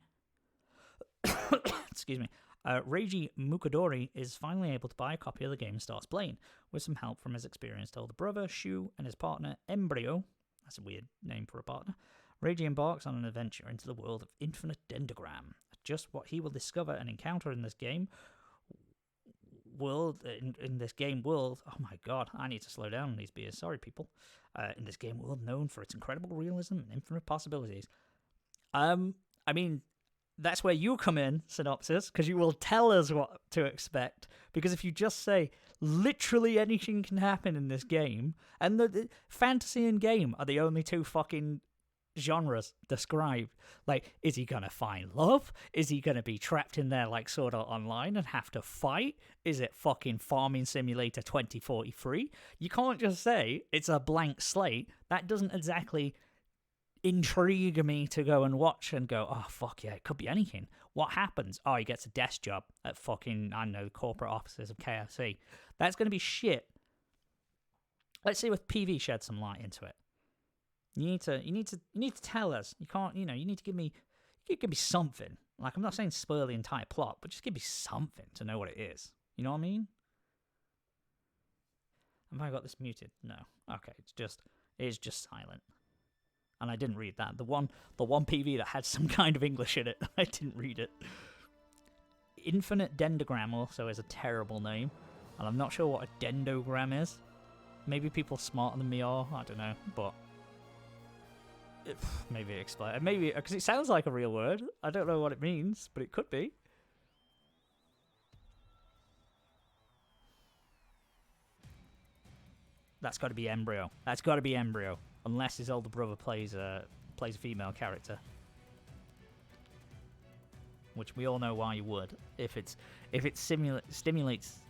excuse me, Reiji Mukadori is finally able to buy a copy of the game and starts playing, with some help from his experienced older brother, Shu, and his partner, Embryo. That's a weird name for a partner. Reiji embarks on an adventure into the world of Infinite Dendrogram. Just what he will discover and encounter in this game world, oh my god, I need to slow down on these beers, sorry people. In this game world known for its incredible realism and infinite possibilities. I mean, that's where you come in, Synopsis, because you will tell us what to expect. Because if you just say, literally anything can happen in this game, and the fantasy and game are the only two fucking genres described. Like, is he gonna find love? Is he gonna be trapped in there like Sword Art Online and have to fight? Is it fucking Farming Simulator 2043? You can't just say it's a blank slate. That doesn't exactly intrigue me to go and watch and go, oh fuck yeah, it could be anything. What happens? Oh, he gets a desk job at fucking, I don't know, the corporate offices of KFC. That's gonna be shit. Let's see if PV shed some light into it. You need to tell us. You can't, you need to give me something. Like, I'm not saying spoil the entire plot, but just give me something to know what it is. You know what I mean? Have I got this muted? No. Okay, it is just silent. And I didn't read that. The one PV that had some kind of English in it, I didn't read it. Infinite Dendrogram also is a terrible name, and I'm not sure what a dendrogram is. Maybe people smarter than me are, I don't know, but maybe explain. Maybe because it sounds like a real word. I don't know what it means, but it could be. That's got to be Embryo. That's got to be Embryo, unless his older brother plays a female character, which we all know why he would. If it simulates.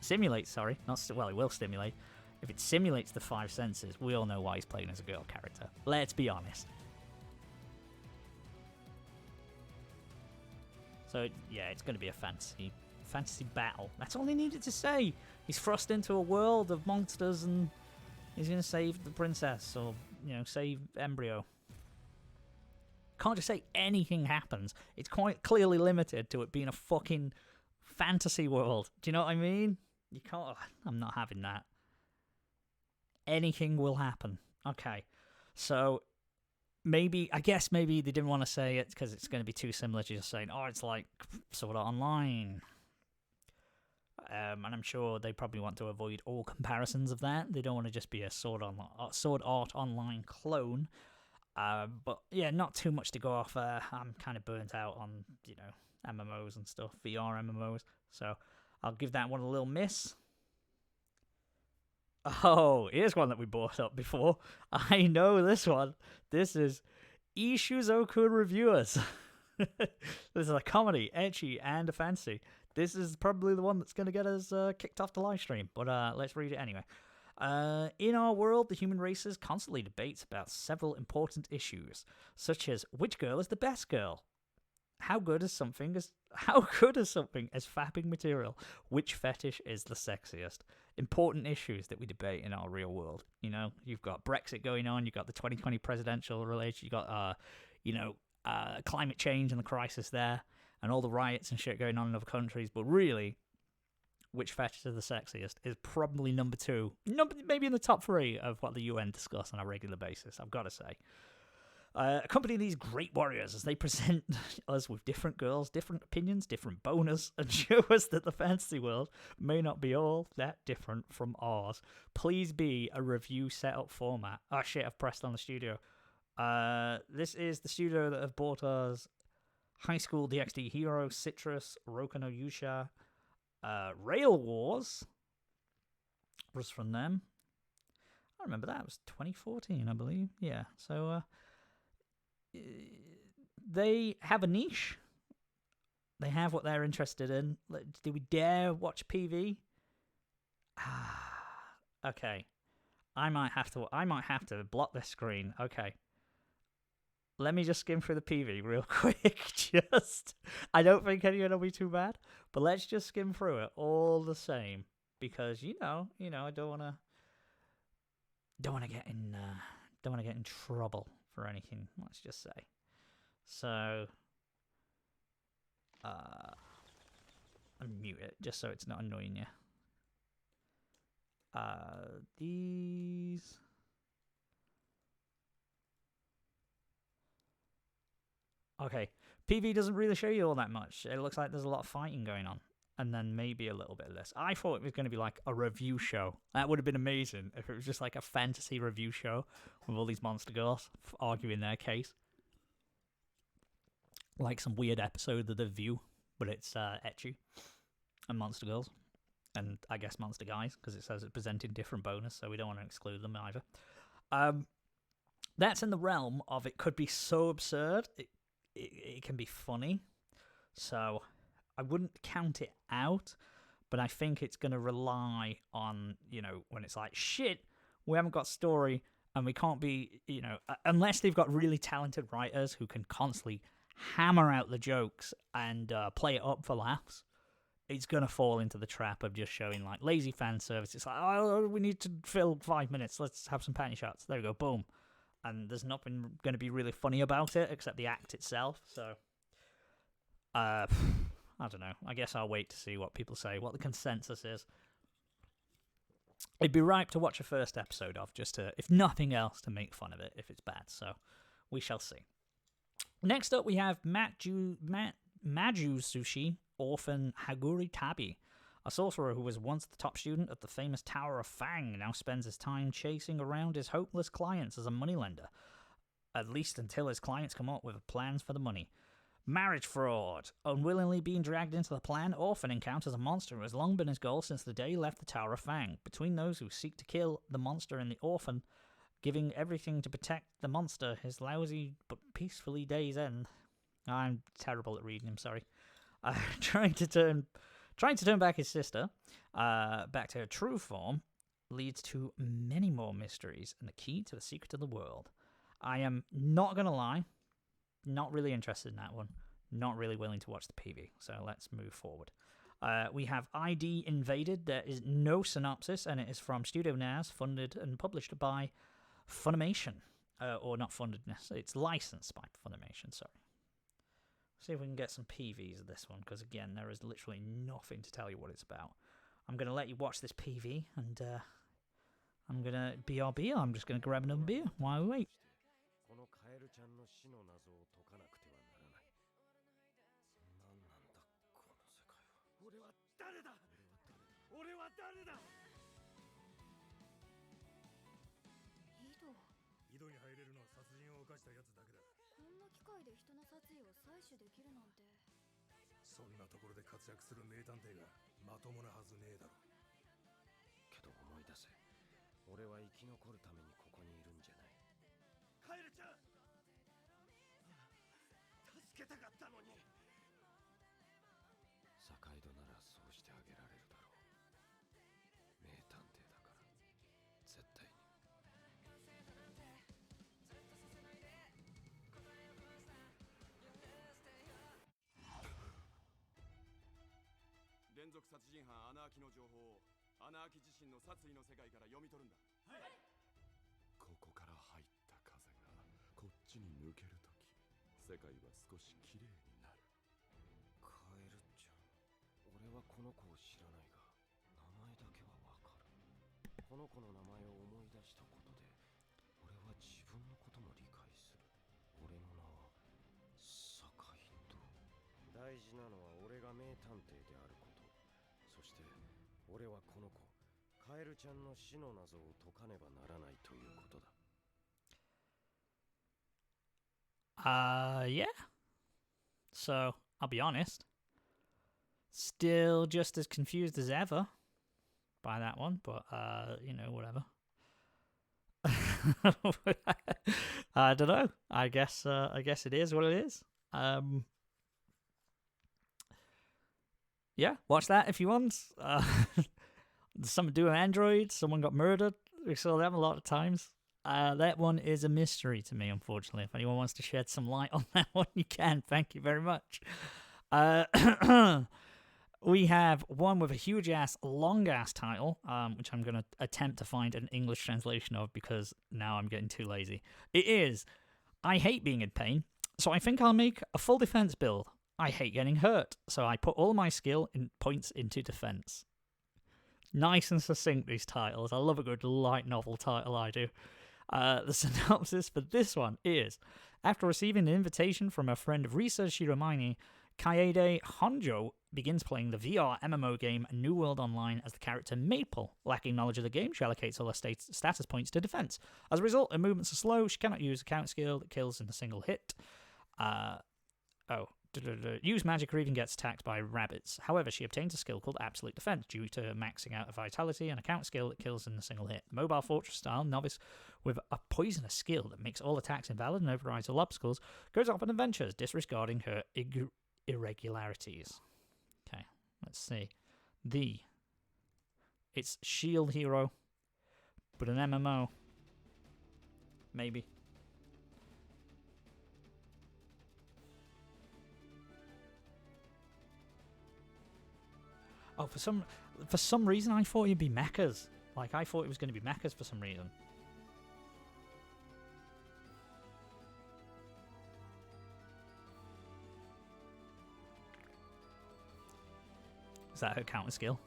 Sorry, it will stimulate. If it simulates the five senses, we all know why he's playing as a girl character. Let's be honest. So, yeah, it's going to be a fantasy battle. That's all he needed to say. He's thrust into a world of monsters and he's going to save the princess or, save Embryo. Can't just say anything happens. It's quite clearly limited to it being a fucking fantasy world. Do you know what I mean? You can't... I'm not having that. Anything will happen. Okay. So... I guess maybe they didn't want to say it because it's going to be too similar to just saying, oh, it's like Sword Art Online. And I'm sure they probably want to avoid all comparisons of that. They don't want to just be a Sword Art Online clone. But yeah, not too much to go off. I'm kind of burnt out on, MMOs and stuff, VR MMOs. So I'll give that one a little miss. Oh, here's one that we brought up before. I know this one. This is Ishuzoku Reviewers. This is a comedy, ecchi, and a fantasy. This is probably the one that's going to get us kicked off the live stream, but let's read it anyway. In our world, the human race constantly debates about several important issues, such as which girl is the best girl, how good is something as fapping material, which fetish is the sexiest. Important issues that we debate in our real world. You know, you've got Brexit going on, you've got the 2020 presidential election, you've got climate change and the crisis there, and all the riots and shit going on in other countries. But really, which fetish is the sexiest is probably number 2, maybe in the top 3 of what the UN discuss on a regular basis, I've got to say. Accompany these great warriors as they present us with different girls, different opinions, different bonus, and show us that the fantasy world may not be all that different from ours. Please be a review setup format. Oh shit, I've pressed on the studio. This is the studio that have bought us High School DxD Hero, Citrus, Roku no Yusha, Rail Wars was from them. I remember that. It was 2014, I believe. Yeah, so they have a niche. They have what they're interested in. Do we dare watch PV? Okay. I might have to block this screen. Okay. Let me just skim through the PV real quick. I don't think any of it will be too bad, but let's just skim through it all the same, because I don't want to get in trouble for anything. Let's just say. So, I'll mute it just so it's not annoying you. These. Okay, PV doesn't really show you all that much. It looks like there's a lot of fighting going on, and then maybe a little bit of this. I thought it was going to be like a review show. That would have been amazing if it was just like a fantasy review show with all these monster girls arguing their case. Like some weird episode of The View, but it's ecchi and monster girls. And I guess monster guys, because it says it's presenting different bonus, so we don't want to exclude them either. That's in the realm of it could be so absurd, it can be funny. So I wouldn't count it out, but I think it's going to rely on, when it's like, shit, we haven't got story, and we can't be, unless they've got really talented writers who can constantly hammer out the jokes and play it up for laughs. It's going to fall into the trap of just showing like lazy fan service. It's like, oh, we need to fill 5 minutes. Let's have some panty shots. There we go. Boom. And there's nothing going to be really funny about it except the act itself. So, I don't know. I guess I'll wait to see what people say, what the consensus is. It'd be ripe to watch a first episode of, just to, if nothing else, to make fun of it if it's bad. So, we shall see. Next up, we have Maju Sushi Orphan Haguri Tabi. A sorcerer who was once the top student at the famous Tower of Fang now spends his time chasing around his hopeless clients as a moneylender. At least until his clients come up with plans for the money. Marriage fraud. Unwillingly being dragged into the plan, Orphan encounters a monster who has long been his goal since the day he left the Tower of Fang. Between those who seek to kill the monster and the orphan, giving everything to protect the monster, his lousy but peacefully days end. I'm terrible at reading, I'm sorry. Trying to turn back his sister back to her true form leads to many more mysteries and the key to the secret of the world. I am not going to lie, not really interested in that one. Not really willing to watch the PV, so let's move forward. We have ID Invaded. There is no synopsis, and it is from Studio Naz, funded and published by Funimation. Or not funded necessarily, it's licensed by Funimation, sorry. See if we can get some PVs of this one, because again, there is literally nothing to tell you what it's about. I'm going to let you watch this PV, and I'm going to BRB. I'm just going to grab another beer while we wait. けたかったのに。坂井戸ならそうしてあげられるだろう。名探偵だから絶対に。連続殺人犯アナーキの情報をアナーキ自身の殺意の世界から読み取るんだ。はい。ここから入った風がこっちに抜けるとき、世界は少しきれいになる。カエルちゃん、俺はこの子を知らないが名前だけはわかる。この子の名前を思い出したことで俺は自分のことも理解する。俺の名は坂井戸。大事なのは俺が名探偵であること。そして俺はこの子カエルちゃんの死の謎を解かねばならないということだ。Yeah. So, I'll be honest. Still just as confused as ever by that one, but, whatever. I don't know. I guess it is what it is. Yeah, watch that if you want. Something to do with Android. Someone got murdered. We saw them a lot of times. That one is a mystery to me, unfortunately. If anyone wants to shed some light on that one, you can. Thank you very much. We have one with a huge-ass, long-ass title, which I'm going to attempt to find an English translation of because now I'm getting too lazy. It is, I hate being in pain, so I think I'll make a full defense build. I hate getting hurt, so I put all my skill points into defense. Nice and succinct, these titles. I love a good light novel title, I do. The synopsis for this one is, after receiving an invitation from a friend of Risa Shiromine, Kaede Honjo begins playing the VR MMO game New World Online as the character Maple. Lacking knowledge of the game, she allocates all her status points to defense. As a result, her movements are slow, she cannot use a count skill that kills in a single hit. Use magic or even gets attacked by rabbits. However, she obtains a skill called Absolute Defense due to maxing out her vitality and a count skill that kills in a single hit. Mobile Fortress style novice with a poisonous skill that makes all attacks invalid and overrides all obstacles goes off on adventures, disregarding her irregularities. Okay, let's see. It's Shield Hero, but an MMO. Maybe. Oh, for some reason I thought it'd be mechas. Like, I thought it was going to be mechas for some reason. Is that her counter skill?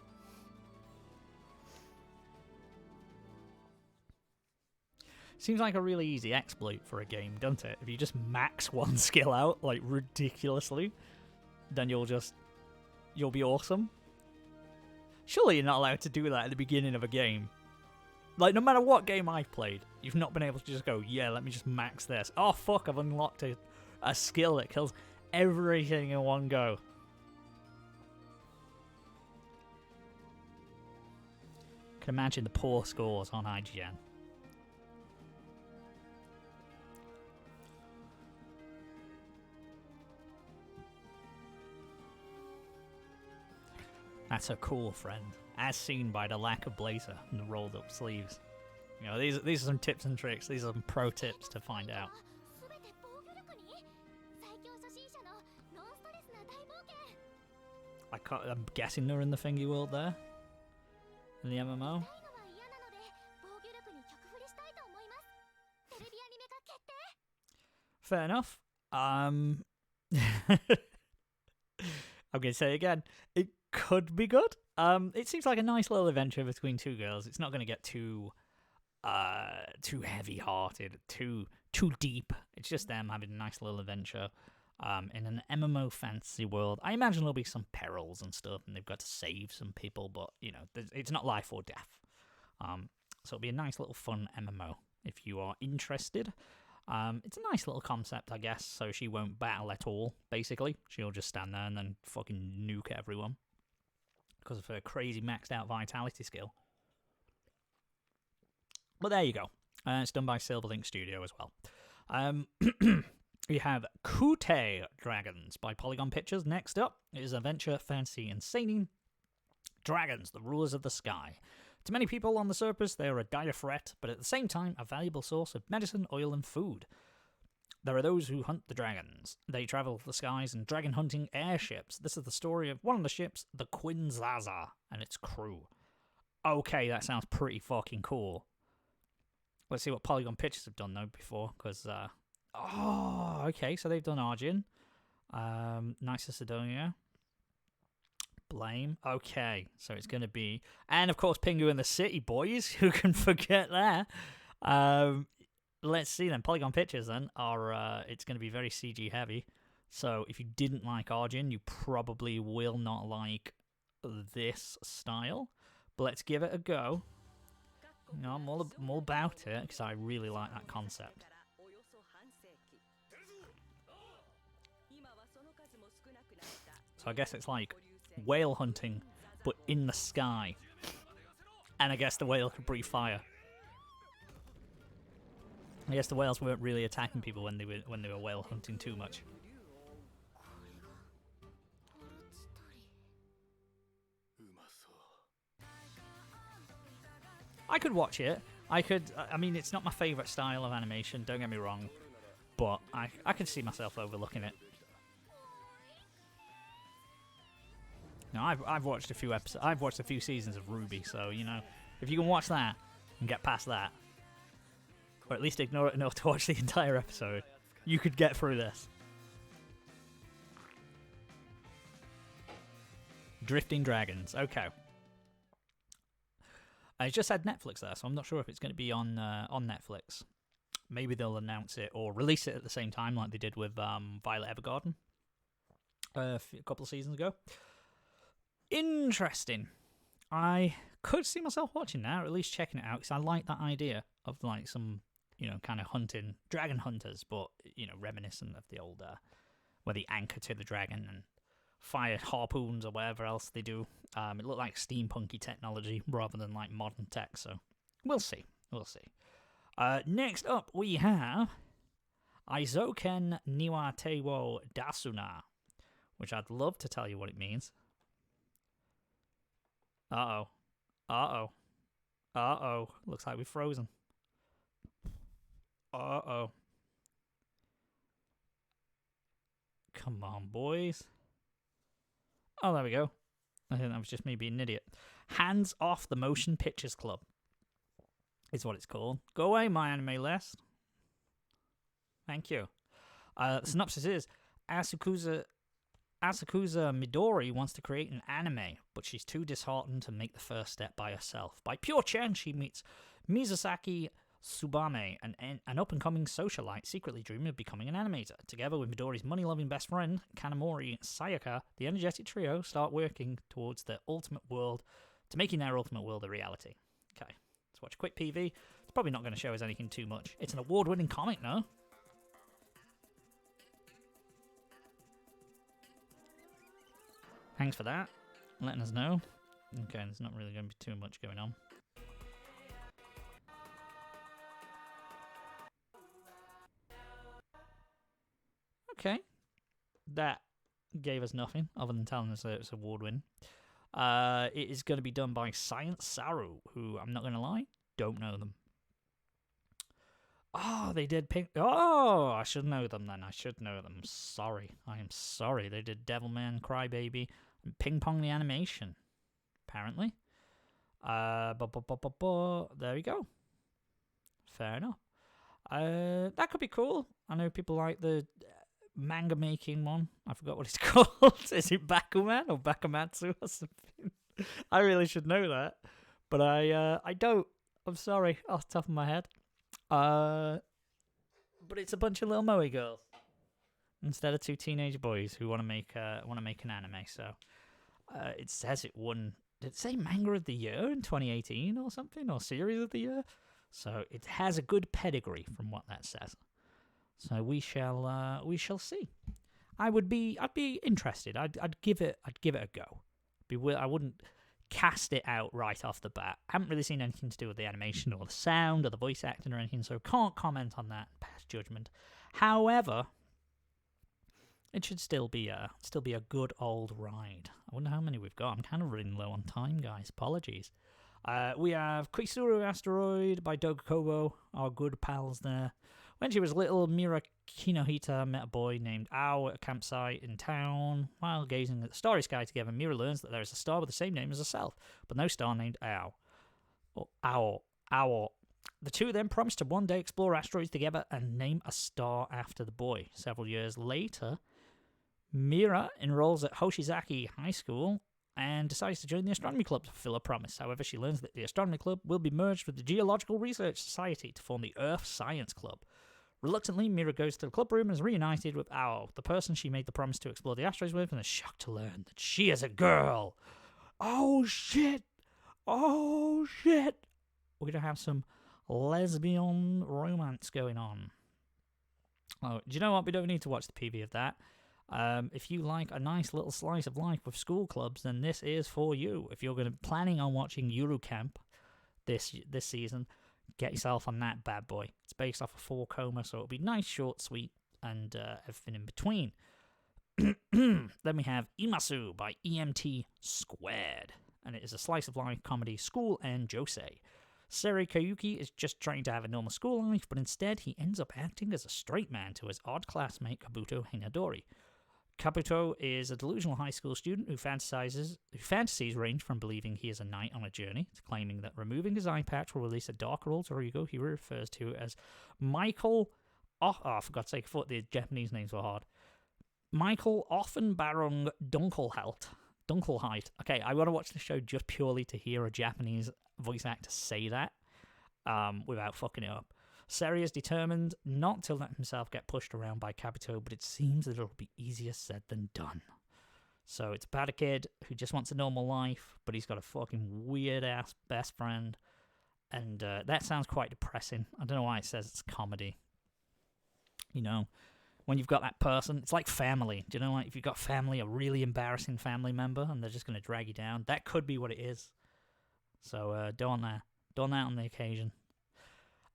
Seems like a really easy exploit for a game, doesn't it? If you just max one skill out, like, ridiculously, then you'll be awesome. Surely you're not allowed to do that at the beginning of a game. Like, no matter what game I've played, you've not been able to just go, yeah, let me just max this. Oh, fuck, I've unlocked a skill that kills everything in one go. I can imagine the poor scores on IGN. That's a cool friend, as seen by the lack of blazer and the rolled up sleeves. You know, these are some tips and tricks. These are some pro tips to find out. I'm guessing they're in the thingy world there, in the MMO. Fair enough. I'm gonna say again, it could be good. It seems like a nice little adventure between two girls. It's not going to get too heavy-hearted, too deep. It's just them having a nice little adventure in an MMO fantasy world. I imagine there'll be some perils and stuff, and they've got to save some people, but you know, it's not life or death. So it'll be a nice little fun MMO if you are interested. It's a nice little concept, I guess. So she won't battle at all. Basically, she'll just stand there and then fucking nuke everyone because of her crazy maxed out vitality skill. But there you go. It's done by Silverlink Studio as well. We have Kute Dragons by Polygon Pictures. Next up is adventure, fantasy, and sailing. Dragons, the rulers of the sky. To many people on the surface, they are a dire threat, but at the same time, a valuable source of medicine, oil, and food. There are those who hunt the dragons. They travel the skies in dragon-hunting airships. This is the story of one of the ships, the Quinzaza, and its crew. Okay, that sounds pretty fucking cool. Let's see what Polygon Pictures have done, though, before, because... oh, okay, so they've done Arjun. Nice of Sidonia. Blame. Okay, so it's going to be... And, of course, Pingu and the City Boys. Who can forget that? Let's see then. Polygon Pictures, then, are... it's going to be very CG heavy. So, if you didn't like Arjun, you probably will not like this style. But let's give it a go. You know, I'm all about it, because I really like that concept. So I guess it's like whale hunting, but in the sky. And I guess the whale could breathe fire. I guess the whales weren't really attacking people when they were whale hunting too much. I could watch it. I mean, it's not my favourite style of animation, don't get me wrong. But I could see myself overlooking it. Now, I've watched a few episodes. I've watched a few seasons of Ruby, so you know, if you can watch that and get past that, or at least ignore it enough to watch the entire episode, you could get through this. Drifting Dragons. Okay. I just had Netflix there, so I'm not sure if it's going to be on Netflix. Maybe they'll announce it or release it at the same time, like they did with Violet Evergarden a couple of seasons ago. Interesting. I could see myself watching that, or at least checking it out, because I like that idea of like some, you know, kind of hunting dragon hunters, but you know, reminiscent of the old where they anchor to the dragon and fire harpoons or whatever else they do. It looked like steampunky technology rather than like modern tech, so we'll see. We'll see. Next up, we have Aizoken Niwa Teiwo Dasuna, which I'd love to tell you what it means. Uh-oh. Uh-oh. Uh-oh. Looks like we've frozen. Uh-oh. Come on, boys. Oh, there we go. I think that was just me being an idiot. Hands Off the Motion Pictures Club is what it's called. Go away, my anime list. Thank you. The synopsis is, Asakusa Midori wants to create an anime, but she's too disheartened to make the first step by herself. By pure chance, she meets Mizusaki Tsubame, an up-and-coming socialite secretly dreaming of becoming an animator. Together with Midori's money-loving best friend, Kanamori Sayaka, the energetic trio start working towards their ultimate world, to making their ultimate world a reality. Okay, let's watch a quick PV. It's probably not going to show us anything too much. It's an award-winning comic, no? Thanks for that, letting us know. Okay, there's not really going to be too much going on. Okay, that gave us nothing other than telling us that it's award-winning. It is going to be done by Science Saru, who, I'm not going to lie, don't know them. Oh, they did Ping... Oh, I should know them then. I should know them. Sorry. I am sorry. They did Devilman Crybaby and Ping Pong the Animation, apparently. There we go. Fair enough. That could be cool. I know people like the manga making one. I forgot what it's called. Is it Bakuman or Bakamatsu or something? I really should know that. But I don't. I'm sorry, off the top of my head. But it's a bunch of little moe girls instead of two teenage boys who want to make an anime. So it says it won. Did it say Manga of the Year in 2018 or something, or Series of the Year? So it has a good pedigree from what that says. So we shall see. I'd be interested. I'd give it a go. I wouldn't cast it out right off the bat. I haven't really seen anything to do with the animation or the sound or the voice acting or anything, so can't comment on that, pass judgment. However, it should still be a good old ride. I wonder how many we've got. I'm kind of running low on time, guys. Apologies. We have Koisuru Asteroid by Dogakobo, our good pals there. When she was little, Mira Kinohita met a boy named Ao at a campsite in town. While gazing at the starry sky together, Mira learns that there is a star with the same name as herself, but no star named Ao. Or Ao. The two then promise to one day explore asteroids together and name a star after the boy. Several years later, Mira enrolls at Hoshizaki High School and decides to join the astronomy club to fulfill her promise. However, she learns that the astronomy club will be merged with the Geological Research Society to form the Earth Science Club. Reluctantly, Mira goes to the club room and is reunited with Ao, the person she made the promise to explore the asteroids with, and is shocked to learn that she is a girl. Oh shit! Oh shit! We're going to have some lesbian romance going on. Oh, do you know what? We don't need to watch the PV of that. If you like a nice little slice of life with school clubs, then this is for you. If you're planning on watching Yuru Camp this season, get yourself on that bad boy. It's based off of 4 Coma, so it'll be nice, short, sweet, and everything in between. Then we have Imasu by EMT Squared, and it is a slice of life comedy, school and josei. Seri Kayuki is just trying to have a normal school life, but instead he ends up acting as a straight man to his odd classmate Kabuto Hinadori. Kabuto is a delusional high school student whose fantasies range from believing he is a knight on a journey to claiming that removing his eye patch will release a darker alter ego he refers to as Michael... for God's sake, I thought the Japanese names were hard. Michael Offenbarung Dunkelheit. Okay, I want to watch the show just purely to hear a Japanese voice actor say that without fucking it up. Seri is determined not to let himself get pushed around by Kabuto, but it seems that it'll be easier said than done. So it's about a kid who just wants a normal life, but he's got a fucking weird-ass best friend, and that sounds quite depressing. I don't know why it says it's comedy. You know, when you've got that person, it's like family. Do you know, like if you've got family, a really embarrassing family member, and they're just going to drag you down? That could be what it is. So don't that on the occasion.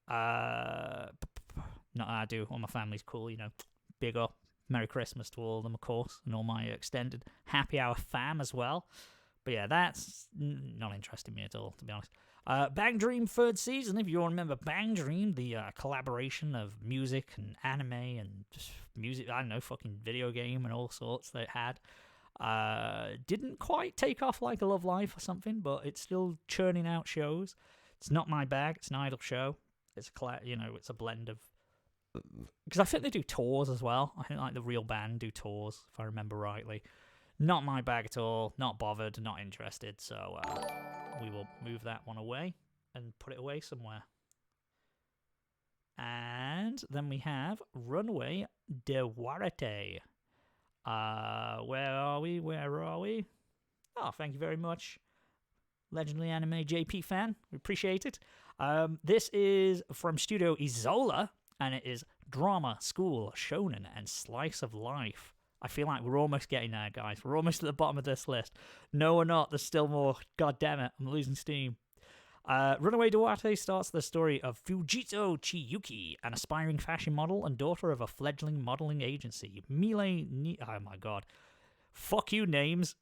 Not I do. All my family's cool, you know. Big up. Merry Christmas to all of them, of course, and all my extended happy hour fam as well. But yeah, that's not interesting me at all, to be honest. Bang Dream 3rd season, if you all remember Bang Dream, the collaboration of music and anime and just music, I don't know, fucking video game and all sorts that it had. Didn't quite take off like a Love Life or something, but it's still churning out shows. It's not my bag. It's an idol show. It's it's a blend of, because I think they do tours as well. I think like the real band do tours, if I remember rightly. Not my bag at all. Not bothered. Not interested. So we will move that one away and put it away somewhere. And then we have Runway de Warete. Where are we? Oh, thank you very much, legendary anime JP fan. We appreciate it. This is from Studio Isola, and it is drama, school, shonen, and slice of life. I feel like we're almost getting there, guys. We're almost at the bottom of this list. No, we're not. There's still more. God damn it. I'm losing steam. Runaway Duarte starts the story of Fujito Chiyuki, an aspiring fashion model and daughter of a fledgling modeling agency. Oh my god. Fuck you, names.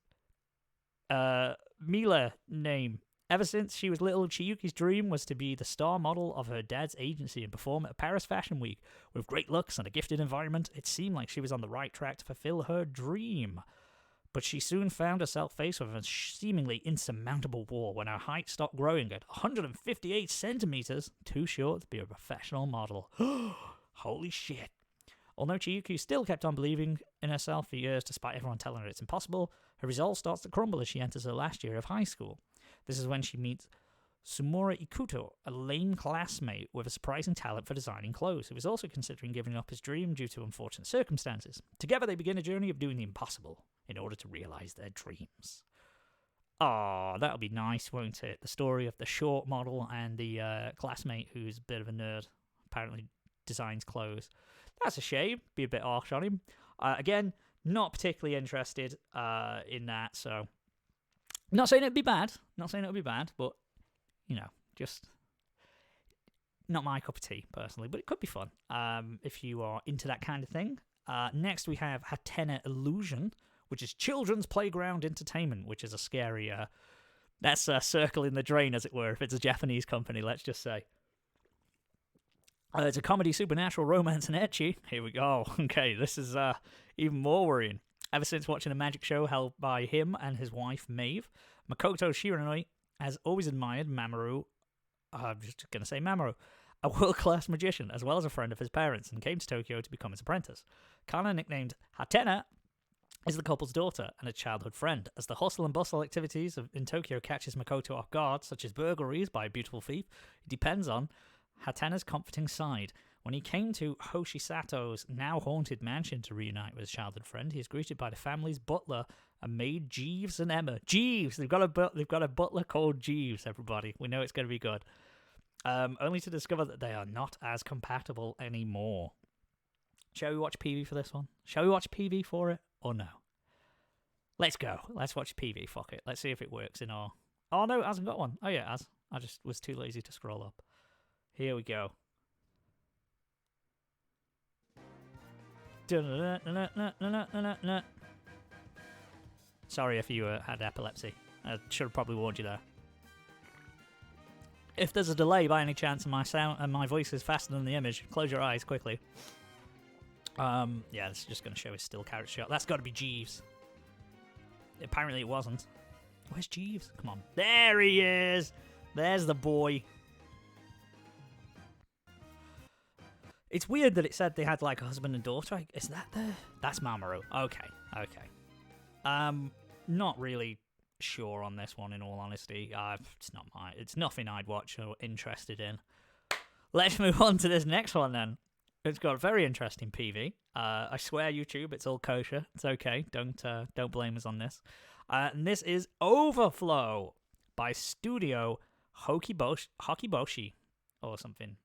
Mila name. Ever since she was little, Chiyuki's dream was to be the star model of her dad's agency and perform at Paris Fashion Week. With great looks and a gifted environment, it seemed like she was on the right track to fulfill her dream. But she soon found herself faced with a seemingly insurmountable wall when her height stopped growing at 158 centimeters, too short to be a professional model. Holy shit. Although Chiyuki still kept on believing in herself for years despite everyone telling her it's impossible, her resolve starts to crumble as she enters her last year of high school. This is when she meets Sumura Ikuto, a lame classmate with a surprising talent for designing clothes, who is also considering giving up his dream due to unfortunate circumstances. Together they begin a journey of doing the impossible in order to realize their dreams. Oh, that'll be nice, won't it? The story of the short model and the classmate who's a bit of a nerd, apparently designs clothes. That's a shame. Be a bit harsh on him. Again, not particularly interested in that, so... Not saying it'd be bad, but, you know, just not my cup of tea, personally, but it could be fun if you are into that kind of thing. Next, we have Hatena Illusion, which is children's playground entertainment, which is a scary... that's a circle in the drain, as it were, if it's a Japanese company, let's just say. It's a comedy, supernatural, romance, and ecchi. Here we go. Okay, this is even more worrying. Ever since watching a magic show held by him and his wife, Maeve, Makoto Shiranui has always admired Mamoru. I'm just going to say Mamoru, a world-class magician, as well as a friend of his parents, and came to Tokyo to become his apprentice. Kana, nicknamed Hatena, is the couple's daughter and a childhood friend. As the hustle and bustle activities in Tokyo catches Makoto off guard, such as burglaries by a beautiful thief, he depends on Hatena's comforting side. When he came to Hoshisato's now haunted mansion to reunite with his childhood friend, he is greeted by the family's butler and maid Jeeves and Emma. Jeeves! They've got a butler called Jeeves, everybody. We know it's going to be good. Only to discover that they are not as compatible anymore. Shall we watch PV for this one? Shall we watch PV for it, or no? Let's go. Let's watch PV, fuck it. Let's see if it works in our... Oh, no, it hasn't got one. Oh, yeah, it has. I just was too lazy to scroll up. Here we go. Sorry if you had epilepsy. I should have probably warned you there. If there's a delay by any chance and my sound and my voice is faster than the image, close your eyes quickly. Yeah, this is just going to show his still character shot. That's got to be Jeeves. Apparently it wasn't. Where's Jeeves? Come on. There he is! There's the boy. It's weird that it said they had like a husband and daughter. Is that the... That's Mamoru. Okay. Not really sure on this one, in all honesty. It's nothing I'd watch or interested in. Let's move on to this next one then. It's got a very interesting PV. I swear, YouTube, it's all kosher. It's okay. Don't blame us on this. And this is Overflow by Studio Hokiboshi or something.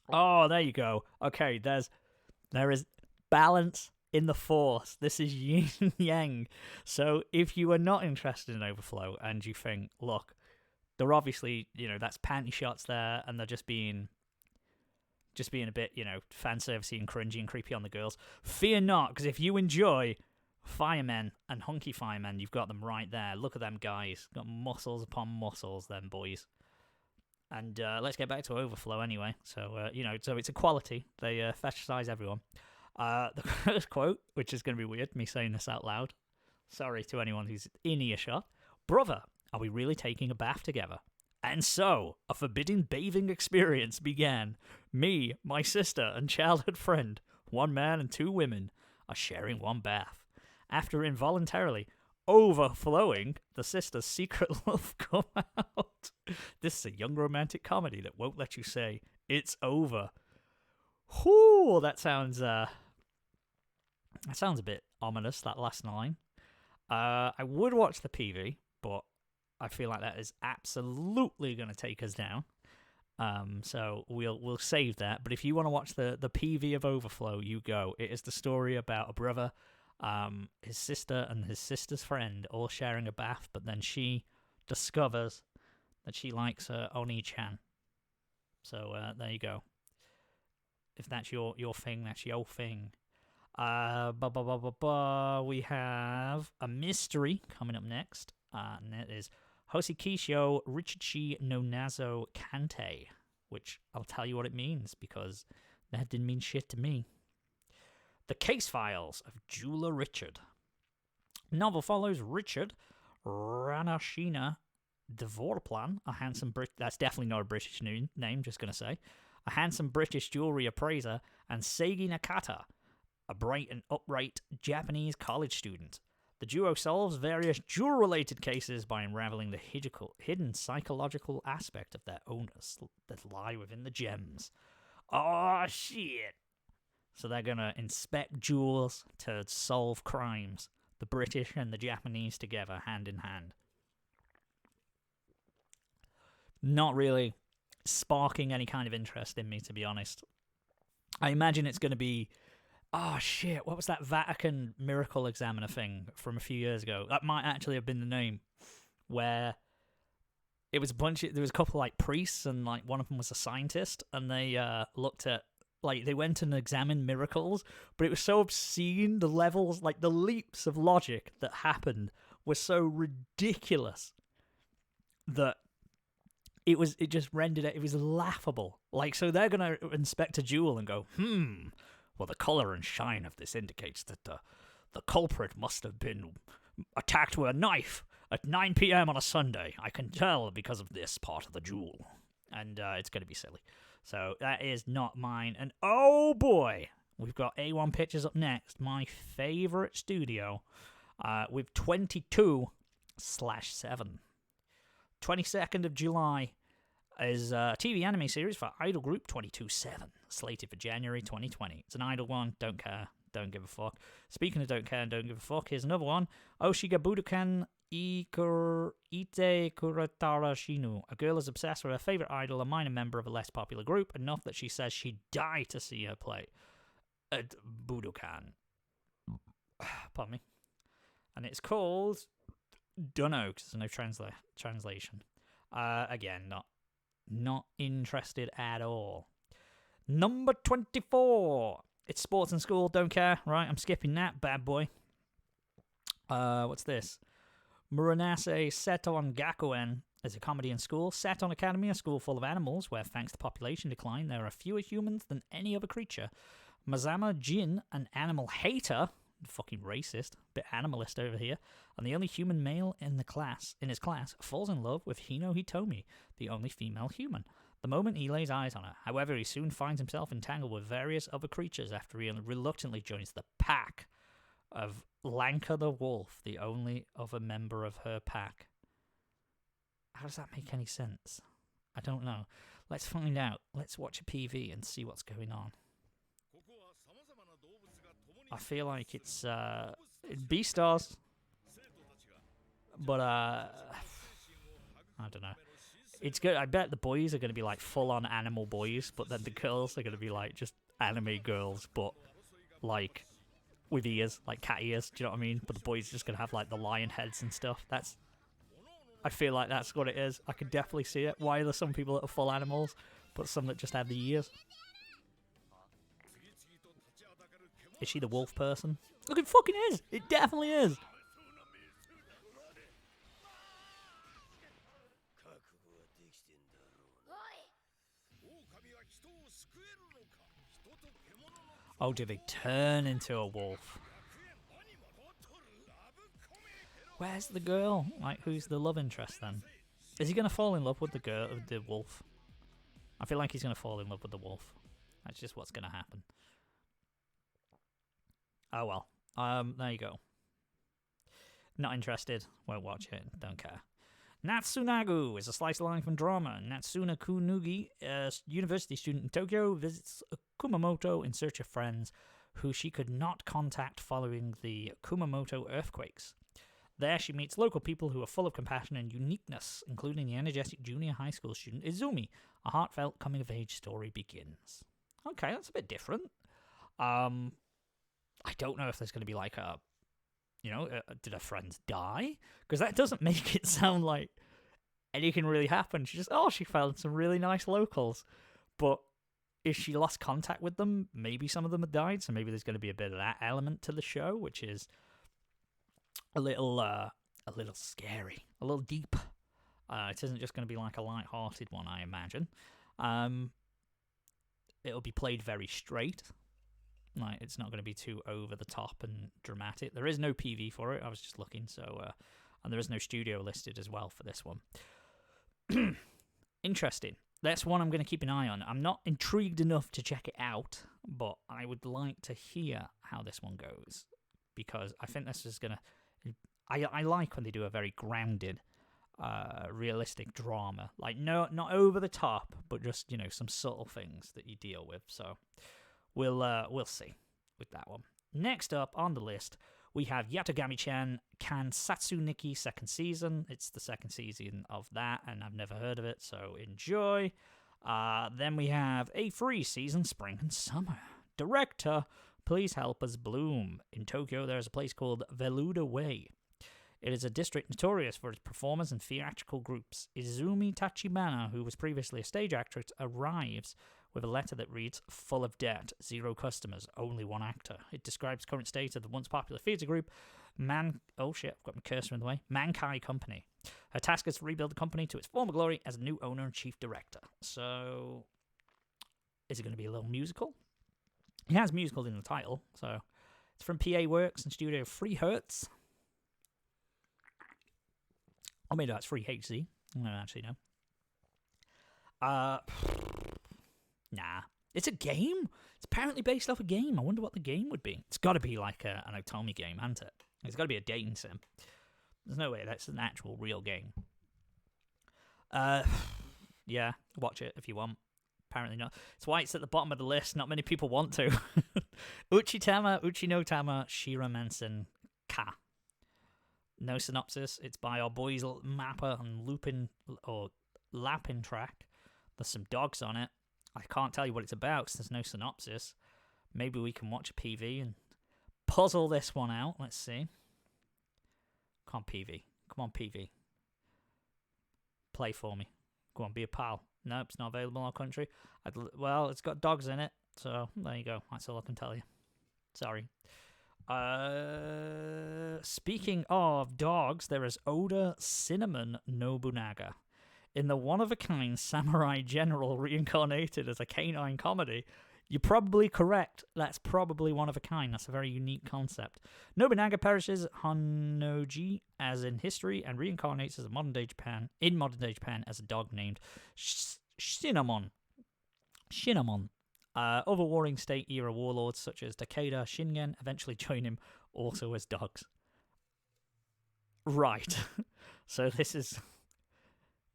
Oh, there you go. Okay, there is balance in the force. This is yin and yang. So if you are not interested in Overflow and you think, look, they're obviously, that's panty shots there, and they're just being a bit, fan servicey and cringy and creepy on the girls, fear not, because if you enjoy firemen and hunky firemen, you've got them right there. Look at them guys. Got muscles upon muscles, them boys. And let's get back to Overflow anyway. So, so it's equality. They fetishize everyone. The first quote, which is going to be weird, me saying this out loud. Sorry to anyone who's in earshot. Brother, are we really taking a bath together? And so, a forbidden bathing experience began. Me, my sister, and childhood friend, one man and two women, are sharing one bath. After involuntarily overflowing, the sister's secret love come out. This is a young romantic comedy that won't let you say, it's over. Whoo, that sounds a bit ominous, that last line. I would watch the PV, but I feel like that is absolutely going to take us down. So we'll save that. But if you want to watch the PV of Overflow, you go. It is the story about a brother, his sister and his sister's friend all sharing a bath, but then she discovers that she likes Oni-chan. So there you go. If that's your thing, that's your thing. We have a mystery coming up next, and it is Hoshikisho Richichi no Nazo Kante, which I'll tell you what it means, because that didn't mean shit to me. The Case Files of Jeweler Richard. Novel follows Richard Ranashina Dvorplan, a handsome that's definitely not a British name, just going to say, a handsome British jewelry appraiser, and Seigi Nakata, a bright and upright Japanese college student. The duo solves various jewel-related cases by unraveling the hidden psychological aspect of their owners that lie within the gems. Oh, shit! So they're going to inspect jewels to solve crimes. The British and the Japanese together, hand in hand. Not really sparking any kind of interest in me, to be honest. I imagine it's going to be... Oh, shit, what was that Vatican miracle examiner thing from a few years ago? That might actually have been the name. Where it was there was a couple like priests, and like one of them was a scientist, and they looked at Like, they went and examined miracles, but it was so obscene. The levels, like, the leaps of logic that happened were so ridiculous that it just rendered it was laughable. Like, so they're going to inspect a jewel and go, well, the colour and shine of this indicates that the culprit must have been attacked with a knife at 9 p.m. on a Sunday. I can tell because of this part of the jewel. And it's going to be silly. So that is not mine. And oh boy, we've got A1 Pictures up next. My favourite studio with 22/7. 22nd of July is a TV anime series for Idol Group 22/7, slated for January 2020. It's an Idol one, don't care, don't give a fuck. Speaking of don't care and don't give a fuck, here's another one. Oshiga Budokan Ite Kuratara Shinu. A girl is obsessed with her favourite idol, a minor member of a less popular group, enough that she says she'd die to see her play at Budokan. Pardon me. And it's called... Dunno, because there's no translation. Again, not interested at all. Number 24. It's sports and school, don't care. Right, I'm skipping that, bad boy. What's this? Muranase Seton Gakuen is a comedy in school. Seton Academy, a school full of animals, where thanks to population decline, there are fewer humans than any other creature. Mazama Jin, an animal hater... fucking racist, bit animalist over here, and the only human male in his class falls in love with Hino Hitomi, the only female human, the moment he lays eyes on her. However, he soon finds himself entangled with various other creatures after he reluctantly joins the pack of Lanka the wolf, the only other member of her pack. How does that make any sense? I don't know. Let's find out. Let's watch a PV and see what's going on. I feel like it's B-Stars, but I don't know. It's good. I bet the boys are going to be like full-on animal boys, but then the girls are going to be like just anime girls, but like with ears, like cat ears. Do you know what I mean? But the boys are just going to have like the lion heads and stuff. I feel like that's what it is. I could definitely see it. Why are there some people that are full animals, but some that just have the ears? Is she the wolf person? Look, it fucking is! It definitely is! Oh, do they turn into a wolf? Where's the girl? Like, who's the love interest then? Is he going to fall in love with the girl, the wolf? I feel like he's going to fall in love with the wolf. That's just what's going to happen. Oh well. There you go. Not interested. Won't watch it. Don't care. Natsunagu is a slice of life from drama. Natsuna Kunugi, a university student in Tokyo, visits Kumamoto in search of friends who she could not contact following the Kumamoto earthquakes. There she meets local people who are full of compassion and uniqueness, including the energetic junior high school student Izumi. A heartfelt coming-of-age story begins. Okay, that's a bit different. I don't know if there's going to be like a, did her friends die? Because that doesn't make it sound like anything really happened. She found some really nice locals. But if she lost contact with them, maybe some of them have died. So maybe there's going to be a bit of that element to the show, which is a little scary, a little deep. It isn't just going to be like a light-hearted one, I imagine. It'll be played very straight. Like, it's not going to be too over the top and dramatic. There is no PV for it. I was just looking, so and there is no studio listed as well for this one. Interesting. That's one I'm going to keep an eye on. I'm not intrigued enough to check it out, but I would like to hear how this one goes, because I think this is going to... I like when they do a very grounded, realistic drama. Like, no, not over the top, but just, some subtle things that you deal with. So we'll see with that one. Next up on the list, we have Yatagami-chan Kansatsu Nikki second season. It's the second season of that, and I've never heard of it, so enjoy. Then we have a free season, Spring and Summer. Director, Please Help Us Bloom. In Tokyo, there is a place called Veluda Way. It is a district notorious for its performers and theatrical groups. Izumi Tachibana, who was previously a stage actress, arrives with a letter that reads, "Full of debt, 0 customers, only 1 actor." It describes current state of the once popular theatre group, oh shit, I've got my cursor in the way, Manga Company. Her task is to rebuild the company to its former glory as a new owner and chief director. So, is it going to be a little musical? It has musical in the title, so it's from PA Works and Studio 3 Hertz. Or maybe that's 3HZ. I don't actually know. Nah. It's a game. It's apparently based off a game. I wonder what the game would be. It's got to be like an Otome game, hasn't it? It's got to be a dating sim. There's no way that's an actual real game. Yeah, watch it if you want. Apparently not. It's why it's at the bottom of the list. Not many people want to. Uchitama, Uchinotama, Shiramansen, Ka. No synopsis. It's by our boys Mappa and Lapin Track. There's some dogs on it. I can't tell you what it's about because there's no synopsis. Maybe we can watch a PV and puzzle this one out. Let's see. Come on, PV. Come on, PV. Play for me. Go on, be a pal. Nope, it's not available in our country. Well, it's got dogs in it, so there you go. That's all I can tell you. Sorry. Speaking of dogs, there is Oda Cinnamon Nobunaga. In the one-of-a-kind samurai general reincarnated as a canine comedy, you're probably correct. That's probably one of a kind. That's a very unique concept. Nobunaga perishes Honnoji as in history and reincarnates as modern-day Japan as a dog named Shinamon. Other Warring State era warlords such as Takeda Shingen eventually join him, also as dogs. Right. So this is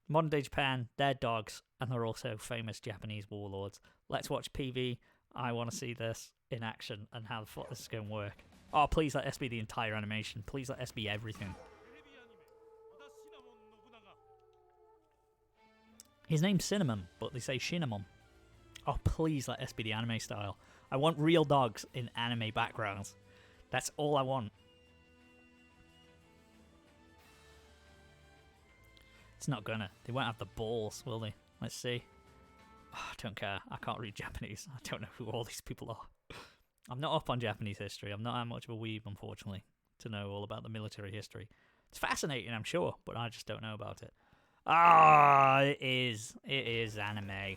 modern day Japan, they're dogs, and they're also famous Japanese warlords. Let's watch PV. I want to see this in action and how the fuck this is going to work. Oh, please let this be the entire animation. Please let this be everything. His name's Cinnamon, but they say Shinamon. Oh, please let this be the anime style. I want real dogs in anime backgrounds. That's all I want. It's not gonna. They won't have the balls, will they? Let's see. Oh, I don't care. I can't read Japanese. I don't know who all these people are. I'm not up on Japanese history. I'm not that much of a weeb, unfortunately, to know all about the military history. It's fascinating, I'm sure, but I just don't know about it. Ah, it is. It is anime.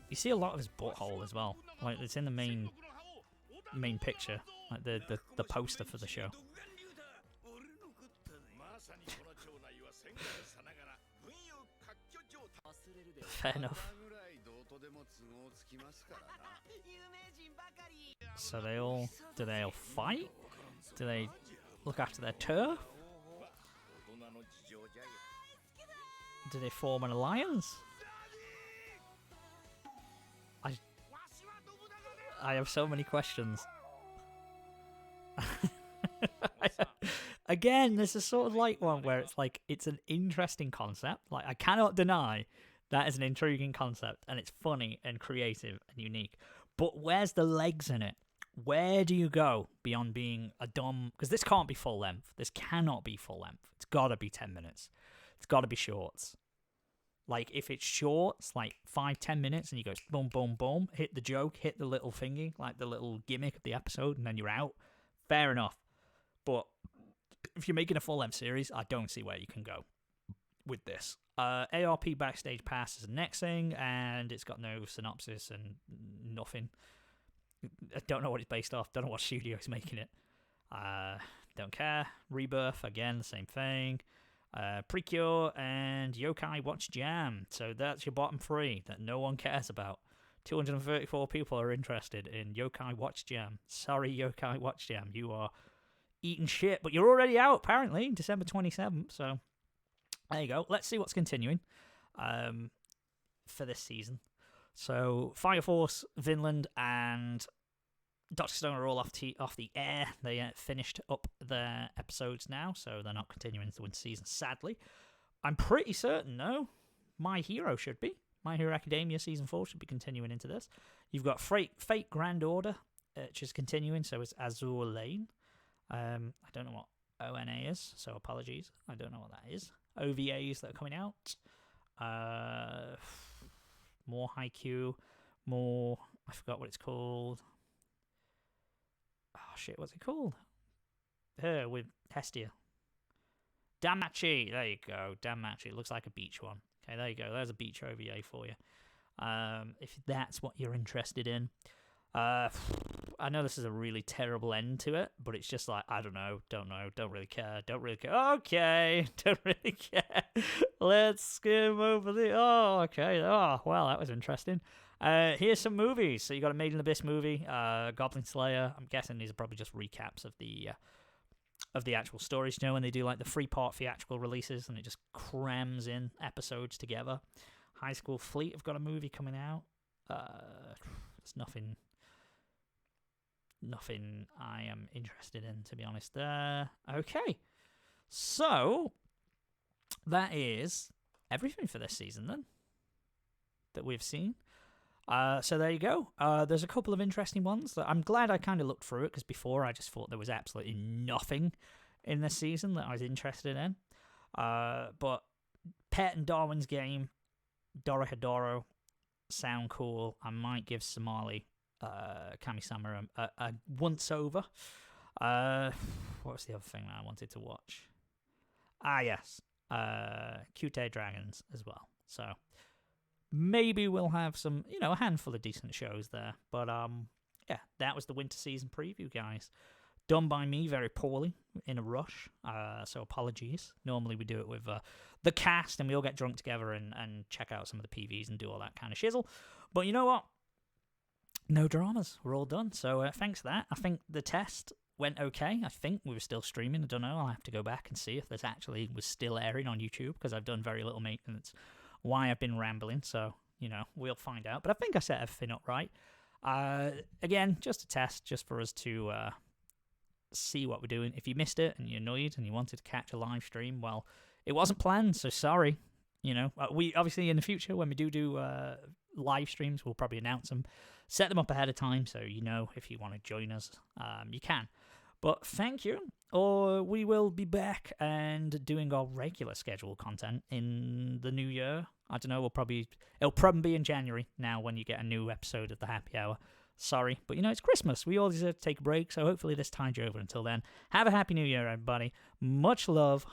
You see a lot of his butthole as well. Like, it's in the main picture. Like, the poster for the show. Fair enough. So do they all fight? Do they look after their turf? Do they form an alliance? I have so many questions. Again, this is sort of like one where it's like, it's an interesting concept. Like, I cannot deny that is an intriguing concept, and it's funny and creative and unique. But where's the legs in it? Where do you go beyond being a dumb... Because this can't be full length. This cannot be full length. It's got to be 10 minutes. It's got to be shorts. Like, if it's shorts, like 5-10 minutes, and you go boom, boom, boom, hit the joke, hit the little thingy, like the little gimmick of the episode, and then you're out. Fair enough. But if you're making a full-length series, I don't see where you can go with this. ARP Backstage Pass is the next thing, and it's got no synopsis and nothing. I don't know what it's based off. Don't know what studio's making it. Don't care. Rebirth, again, the same thing. Precure and Yokai Watch Jam. So that's your bottom 3 that no one cares about. 234 people are interested in Yokai Watch Jam. Sorry, Yokai Watch Jam. You are eating shit, but you're already out, apparently, December 27th. So there you go. Let's see what's continuing for this season. So Fire Force, Vinland, and Dr. Stone are all off the air. They finished up their episodes now, so they're not continuing to win season, sadly. I'm pretty certain, though, My Hero should be. My Hero Academia Season 4 should be continuing into this. You've got Fate Grand Order, which is continuing, so it's Azure Lane. I don't know what ONA is, so apologies. I don't know what that is. OVAs that are coming out. More Haikyuu, more... I forgot what it's called. Oh, shit, what's it called? Her with Hestia. Danmachi, there you go. Danmachi, it looks like a beach one. Okay, there you go. There's a beach OVA for you. If that's what you're interested in. I know this is a really terrible end to it, but it's just like, I don't know, don't really care. Okay, don't really care. Let's skim over the... Oh, okay. Oh, well, that was interesting. Here's some movies. So you got a Made in Abyss movie, Goblin Slayer. I'm guessing these are probably just recaps of the actual stories, you know, when they do like the 3-part theatrical releases and it just crams in episodes together. High School Fleet have got a movie coming out. There's nothing I am interested in, to be honest. Okay. So, that is everything for this season, then, that we've seen. So there you go. There's a couple of interesting ones that I'm glad I kind of looked through it, because before I just thought there was absolutely nothing in this season that I was interested in. But Pet and Darwin's Game, Dorohedoro sound cool. I might give Somali Kami-sama a once-over. What was the other thing that I wanted to watch? Yes. Cute Dragons as well. So maybe we'll have some, a handful of decent shows there. But yeah, that was the winter season preview, guys. Done by me very poorly, in a rush, so apologies. Normally we do it with the cast and we all get drunk together and check out some of the PVs and do all that kind of shizzle. But you know what? No dramas. We're all done. So thanks for that. I think the test went okay. I think we were still streaming. I don't know. I'll have to go back and see if this actually was still airing on YouTube, because I've done very little maintenance. Why I've been rambling, so, we'll find out. But I think I set everything up right. Again, just a test, just for us to see what we're doing. If you missed it and you're annoyed and you wanted to catch a live stream, well, it wasn't planned, so sorry. We obviously in the future, when we do live streams, we'll probably announce them, set them up ahead of time, so if you want to join us, you can. But thank you, or we will be back and doing our regular scheduled content in the new year. I don't know, it'll probably be in January now when you get a new episode of the Happy Hour. Sorry, but it's Christmas. We all deserve to take a break, so hopefully this tides you over. Until then, have a happy new year, everybody. Much love,